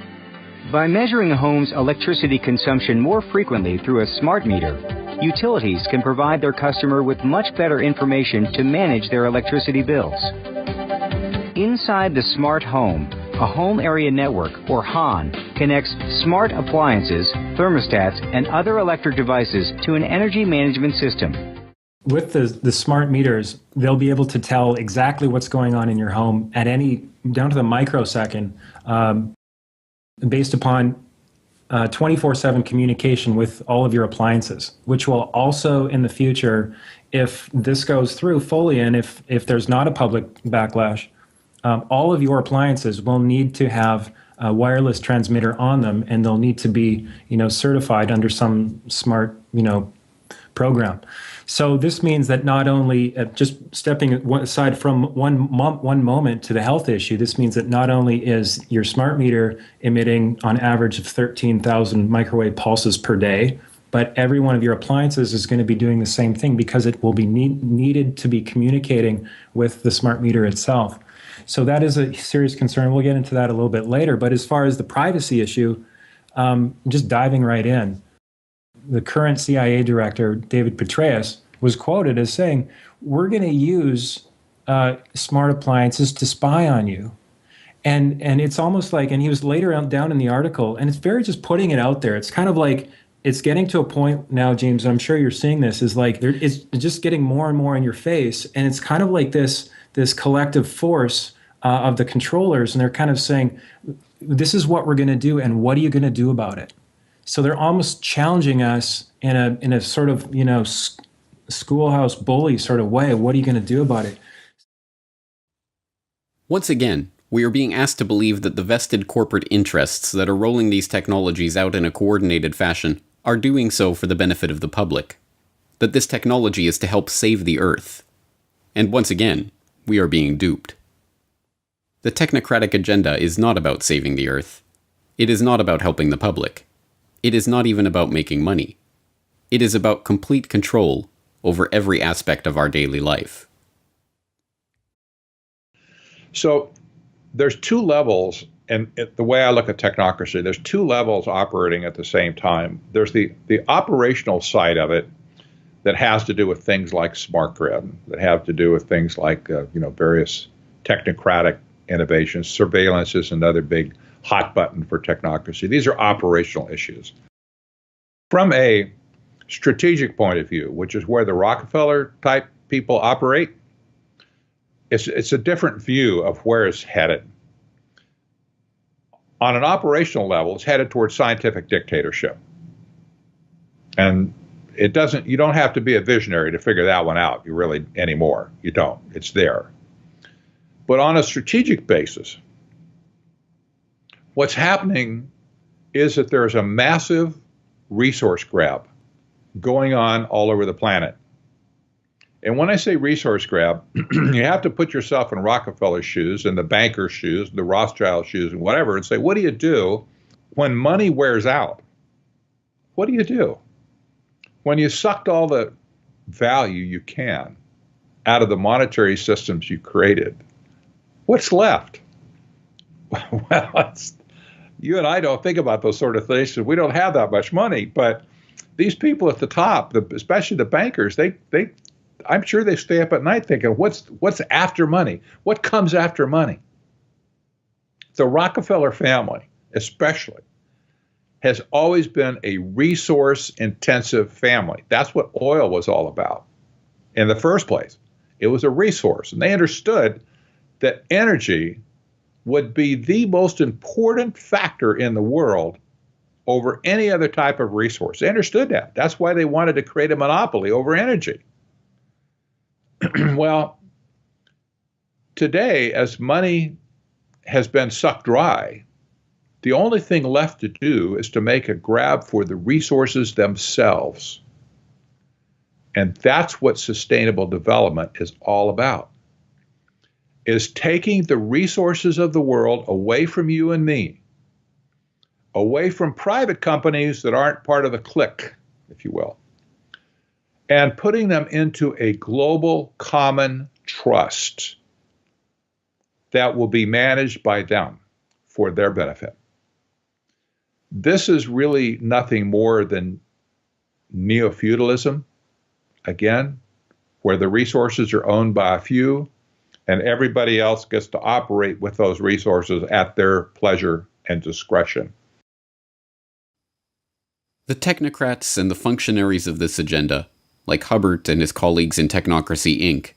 By measuring a home's electricity consumption more frequently through a smart meter, utilities can provide their customer with much better information to manage their electricity bills. Inside the smart home, a home area network, or HAN, connects smart appliances, thermostats, and other electric devices to an energy management system. With the smart meters, they'll be able to tell exactly what's going on in your home at down to the microsecond, based upon 24/7 communication with all of your appliances, which will also in the future, if this goes through fully and if there's not a public backlash, all of your appliances will need to have a wireless transmitter on them, and they'll need to be, certified under some smart, program. So this means that not only, just stepping aside from one moment to the health issue, this means that not only is your smart meter emitting on average of 13,000 microwave pulses per day, but every one of your appliances is going to be doing the same thing because it will be needed to be communicating with the smart meter itself. So that is a serious concern. We'll get into that a little bit later. But as far as the privacy issue, just diving right in, the current CIA director, David Petraeus, was quoted as saying, "We're going to use smart appliances to spy on you." And it's almost like, and he was later down in the article, and it's very just putting it out there. It's kind of like, it's getting to a point now, James, I'm sure you're seeing this, is like, it's just getting more and more in your face. And it's kind of like this collective force of the controllers, and they're kind of saying, this is what we're going to do, and what are you going to do about it? So they're almost challenging us in a sort of, schoolhouse bully sort of way. What are you going to do about it? Once again, we are being asked to believe that the vested corporate interests that are rolling these technologies out in a coordinated fashion are doing so for the benefit of the public. That this technology is to help save the Earth. And once again, we are being duped. The technocratic agenda is not about saving the Earth. It is not about helping the public. It is not even about making money. It is about complete control over every aspect of our daily life. So there's two levels, and the way I look at technocracy, there's two levels operating at the same time. There's the operational side of it that has to do with things like smart grid, that have to do with things like various technocratic innovations. Surveillance is another big hot button for technocracy. These are operational issues. From a strategic point of view, which is where the Rockefeller type people operate, it's a different view of where it's headed. On an operational level, it's headed towards scientific dictatorship. And you don't have to be a visionary to figure that one out, anymore. You don't. It's there. But on a strategic basis, what's happening is that there's a massive resource grab going on all over the planet. And when I say resource grab, you have to put yourself in Rockefeller's shoes and the banker's shoes, the Rothschild shoes and whatever, and say, what do you do when money wears out? What do you do? When you sucked all the value you can out of the monetary systems you created, what's left? Well, you and I don't think about those sort of things because we don't have that much money. But these people at the top, especially the bankers, I'm sure they stay up at night thinking, what's after money? What comes after money? The Rockefeller family, especially, has always been a resource-intensive family. That's what oil was all about in the first place. It was a resource, and they understood that energy would be the most important factor in the world over any other type of resource. They understood that. That's why they wanted to create a monopoly over energy. Well, today, as money has been sucked dry, The only thing left to do is to make a grab for the resources themselves. And that's what sustainable development is all about, is taking the resources of the world away from you and me, away from private companies that aren't part of the clique, if you will, and putting them into a global common trust that will be managed by them for their benefit. This is really nothing more than neo-feudalism, again, where the resources are owned by a few and everybody else gets to operate with those resources at their pleasure and discretion. The technocrats and the functionaries of this agenda, like Hubbard and his colleagues in Technocracy Inc.,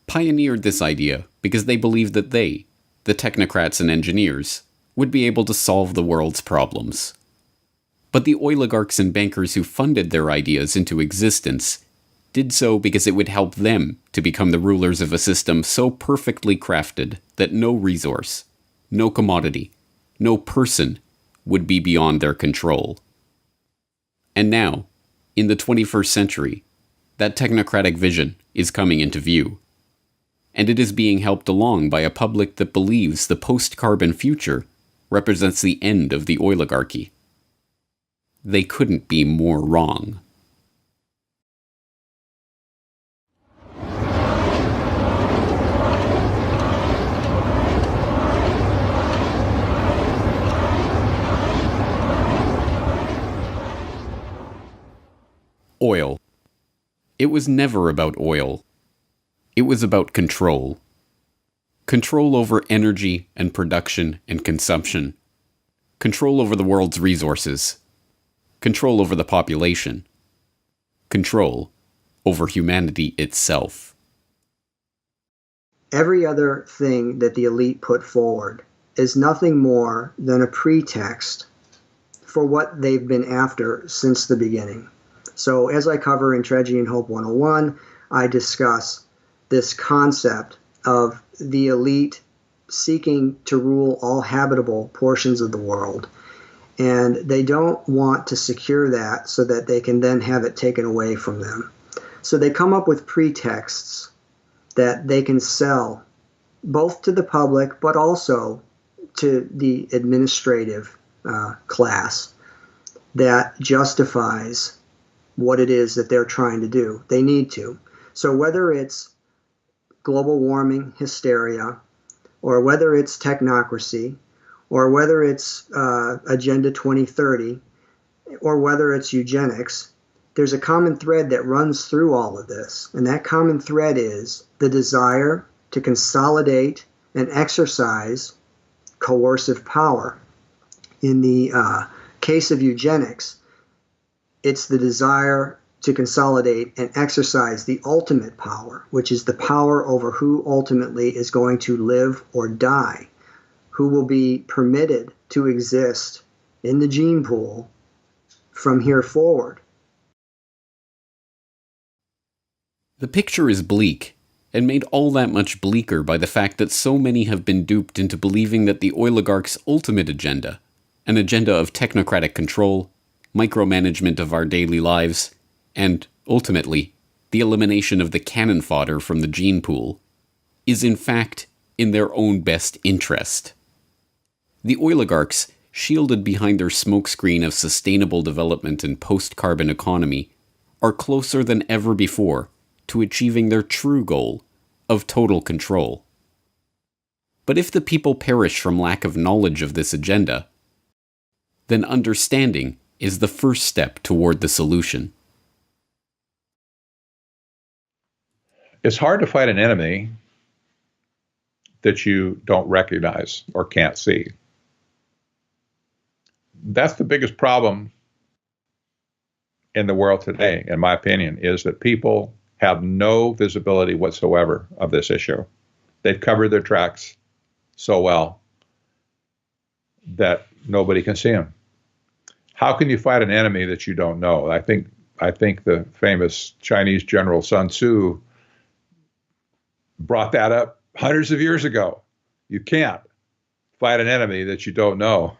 pioneered this idea because they believed that they, the technocrats and engineers, would be able to solve the world's problems. But the oligarchs and bankers who funded their ideas into existence did so because it would help them to become the rulers of a system so perfectly crafted that no resource, no commodity, no person would be beyond their control. And now, in the 21st century, that technocratic vision is coming into view. And it is being helped along by a public that believes the post-carbon future represents the end of the oligarchy. They couldn't be more wrong. Oil. It was never about oil. It was about control. Control over energy and production and consumption. Control over the world's resources. Control over the population. Control over humanity itself. Every other thing that the elite put forward is nothing more than a pretext for what they've been after since the beginning. So as I cover in Tragedy and Hope 101, I discuss this concept of the elite seeking to rule all habitable portions of the world. And they don't want to secure that so that they can then have it taken away from them. So they come up with pretexts that they can sell both to the public but also to the administrative class that justifies what it is that they're trying to do. They need to. So whether it's global warming hysteria, or whether it's technocracy, or whether it's Agenda 2030, or whether it's eugenics, there's a common thread that runs through all of this. And that common thread is the desire to consolidate and exercise coercive power. In the case of eugenics, it's the desire to consolidate and exercise the ultimate power, which is the power over who ultimately is going to live or die, who will be permitted to exist in the gene pool from here forward. The picture is bleak, and made all that much bleaker by the fact that so many have been duped into believing that the oligarchs' ultimate agenda, an agenda of technocratic control, micromanagement of our daily lives, and, ultimately, the elimination of the cannon fodder from the gene pool, is in fact in their own best interest. The oligarchs, shielded behind their smokescreen of sustainable development and post-carbon economy, are closer than ever before to achieving their true goal of total control. But if the people perish from lack of knowledge of this agenda, then understanding is the first step toward the solution. It's hard to fight an enemy that you don't recognize or can't see. That's the biggest problem in the world today, in my opinion, is that people have no visibility whatsoever of this issue. They've covered their tracks so well that nobody can see them. How can you fight an enemy that you don't know? I think the famous Chinese general Sun Tzu brought that up hundreds of years ago. You can't fight an enemy that you don't know.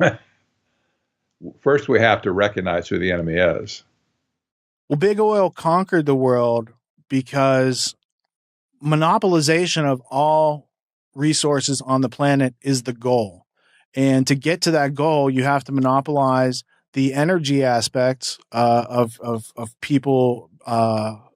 first we have to recognize who the enemy is. Well, big oil conquered the world because monopolization of all resources on the planet is the goal. And to get to that goal, you have to monopolize the energy aspects of people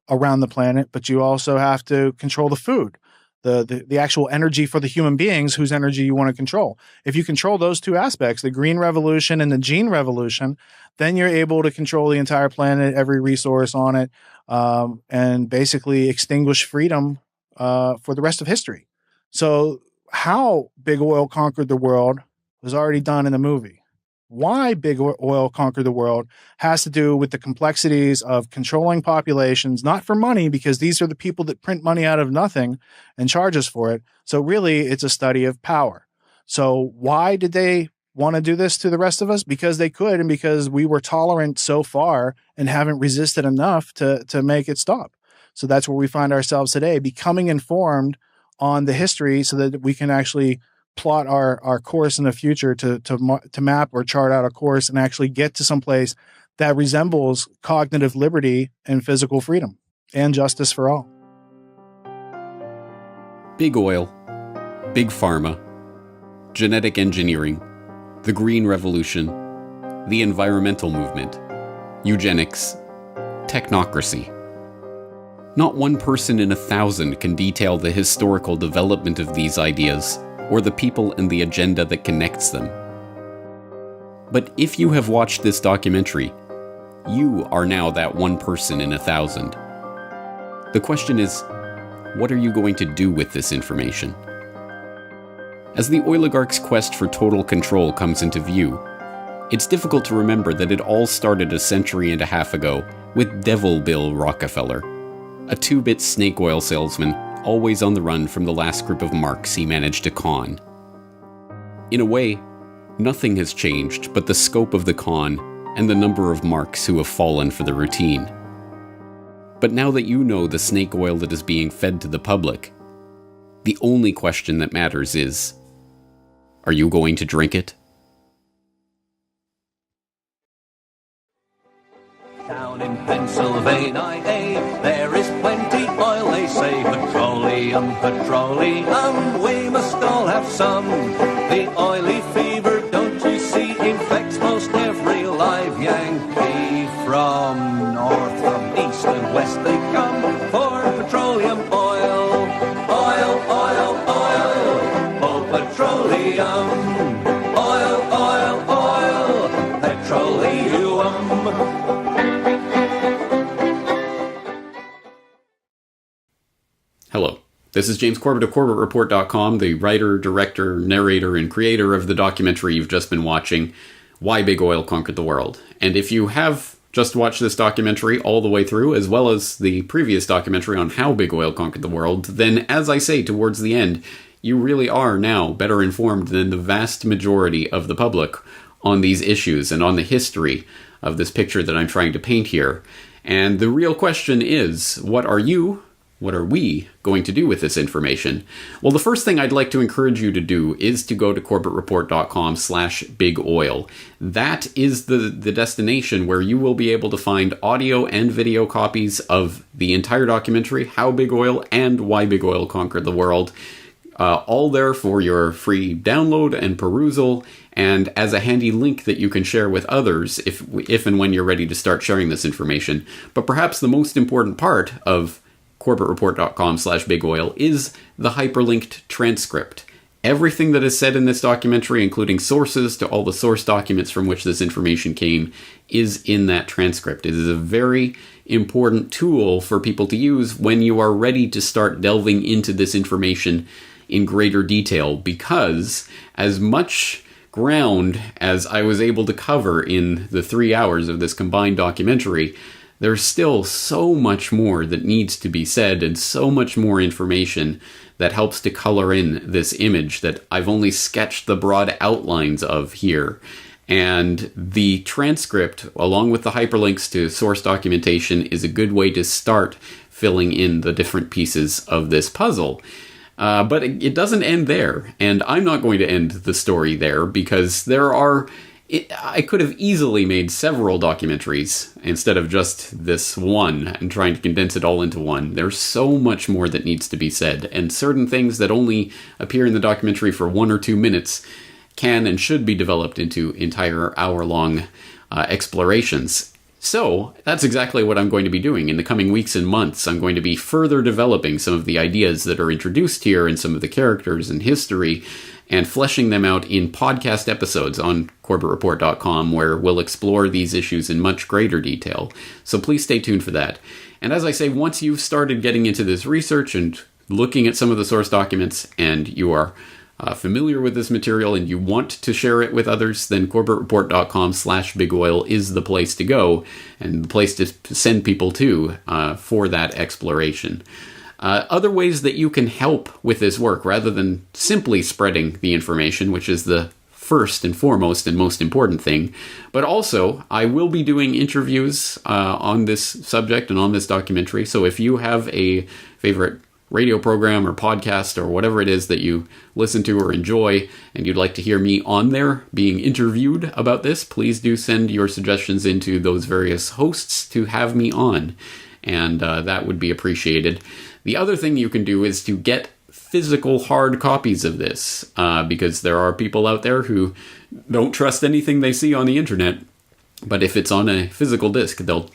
around the planet, but you also have to control the food, the actual energy for the human beings whose energy you want to control. If you control those two aspects, the green revolution and the gene revolution, then you're able to control the entire planet, every resource on it, and basically extinguish freedom for the rest of history. So how big oil conquered the world was already done in the movie. Why big oil conquered the world has to do with the complexities of controlling populations, not for money, because these are the people that print money out of nothing and charge us for it. So really, it's a study of power. So why did they want to do this to the rest of us? Because they could, and because we were tolerant so far and haven't resisted enough to make it stop. So that's where we find ourselves today, becoming informed on the history so that we can actually plot our course in the future to map or chart out a course and actually get to some place that resembles cognitive liberty and physical freedom and justice for all. Big oil, big pharma, genetic engineering, the green revolution, the environmental movement, eugenics, technocracy. Not one person in 1,000 can detail the historical development of these ideas or the people and the agenda that connects them. But if you have watched this documentary, you are now that one person in 1,000. The question is, what are you going to do with this information? As the oligarch's quest for total control comes into view, it's difficult to remember that it all started a century and a half ago with Devil Bill Rockefeller, a 2-bit snake oil salesman always on the run from the last group of marks he managed to con. In a way, nothing has changed but the scope of the con and the number of marks who have fallen for the routine. But now that you know the snake oil that is being fed to the public, the only question that matters is, are you going to drink it? Down in Pennsylvania, there is plenty oil, they say. Petroleum, petroleum, we must all have some. The oily fever, don't you see, infects most every live Yankee. From north, from east and west they come for petroleum oil. Oil, oil, oil, oh petroleum. Oil, oil, oil, petroleum. Hello, this is James Corbett of CorbettReport.com, the writer, director, narrator, and creator of the documentary you've just been watching, Why Big Oil Conquered the World. And if you have just watched this documentary all the way through, as well as the previous documentary on how Big Oil conquered the world, then, as I say towards the end, you really are now better informed than the vast majority of the public on these issues and on the history of this picture that I'm trying to paint here. And the real question is, what are we going to do with this information? Well, the first thing I'd like to encourage you to do is to go to CorbettReport.com/bigoil. That is the destination where you will be able to find audio and video copies of the entire documentary, How Big Oil and Why Big Oil Conquered the World. All there for your free download and perusal, and as a handy link that you can share with others if and when you're ready to start sharing this information. But perhaps the most important part of CorbettReport.com/bigoil is the hyperlinked transcript. Everything that is said in this documentary, including sources to all the source documents from which this information came, is in that transcript. It is a very important tool for people to use when you are ready to start delving into this information in greater detail, because as much ground as I was able to cover in the 3 hours of this combined documentary, there's still so much more that needs to be said and so much more information that helps to color in this image that I've only sketched the broad outlines of here. And the transcript, along with the hyperlinks to source documentation, is a good way to start filling in the different pieces of this puzzle. But it doesn't end there, and I'm not going to end the story there, because there are I could have easily made several documentaries instead of just this one and trying to condense it all into one. There's so much more that needs to be said, and certain things that only appear in the documentary for 1 or 2 minutes can and should be developed into entire hour-long explorations. So that's exactly what I'm going to be doing in the coming weeks and months. I'm going to be further developing some of the ideas that are introduced here and some of the characters and history, and fleshing them out in podcast episodes on CorbettReport.com, where we'll explore these issues in much greater detail. So please stay tuned for that. And as I say, once you've started getting into this research and looking at some of the source documents, and you are familiar with this material and you want to share it with others, then CorbettReport.com/bigoil is the place to go and the place to send people to for that exploration. Other ways that you can help with this work, rather than simply spreading the information, which is the first and foremost and most important thing, but also I will be doing interviews on this subject and on this documentary. So if you have a favorite radio program or podcast or whatever it is that you listen to or enjoy, and you'd like to hear me on there being interviewed about this, please do send your suggestions into those various hosts to have me on, and that would be appreciated. The other thing you can do is to get physical hard copies of this, because there are people out there who don't trust anything they see on the internet. But if it's on a physical disc, they'll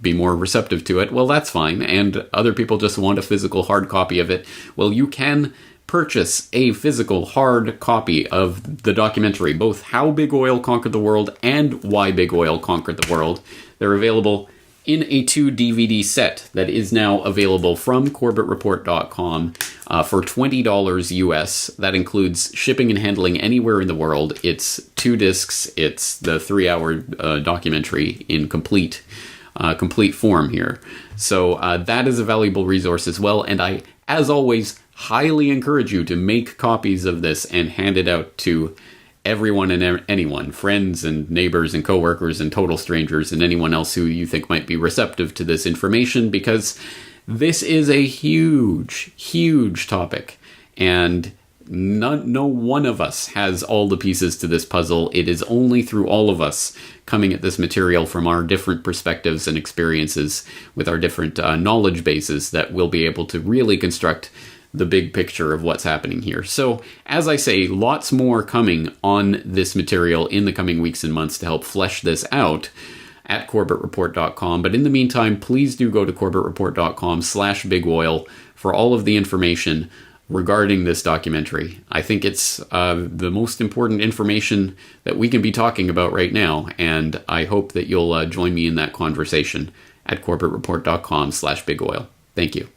be more receptive to it. Well, that's fine. And other people just want a physical hard copy of it. Well, you can purchase a physical hard copy of the documentary, both How Big Oil Conquered the World and Why Big Oil Conquered the World. They're available in a 2 DVD set that is now available from CorbettReport.com for $20 US. That includes shipping and handling anywhere in the world. It's 2 discs. It's the 3-hour documentary in complete form here. So that is a valuable resource as well. And I, as always, highly encourage you to make copies of this and hand it out to everyone and anyone, friends and neighbors and coworkers and total strangers and anyone else who you think might be receptive to this information, because this is a huge, huge topic, and no one of us has all the pieces to this puzzle. It is only through all of us coming at this material from our different perspectives and experiences with our different knowledge bases that we'll be able to really construct the big picture of what's happening here. So, as I say, lots more coming on this material in the coming weeks and months to help flesh this out at CorbettReport.com. But in the meantime, please do go to CorbettReport.com/bigoil for all of the information regarding this documentary. I think it's the most important information that we can be talking about right now, and I hope that you'll join me in that conversation at CorbettReport.com/bigoil. Thank you.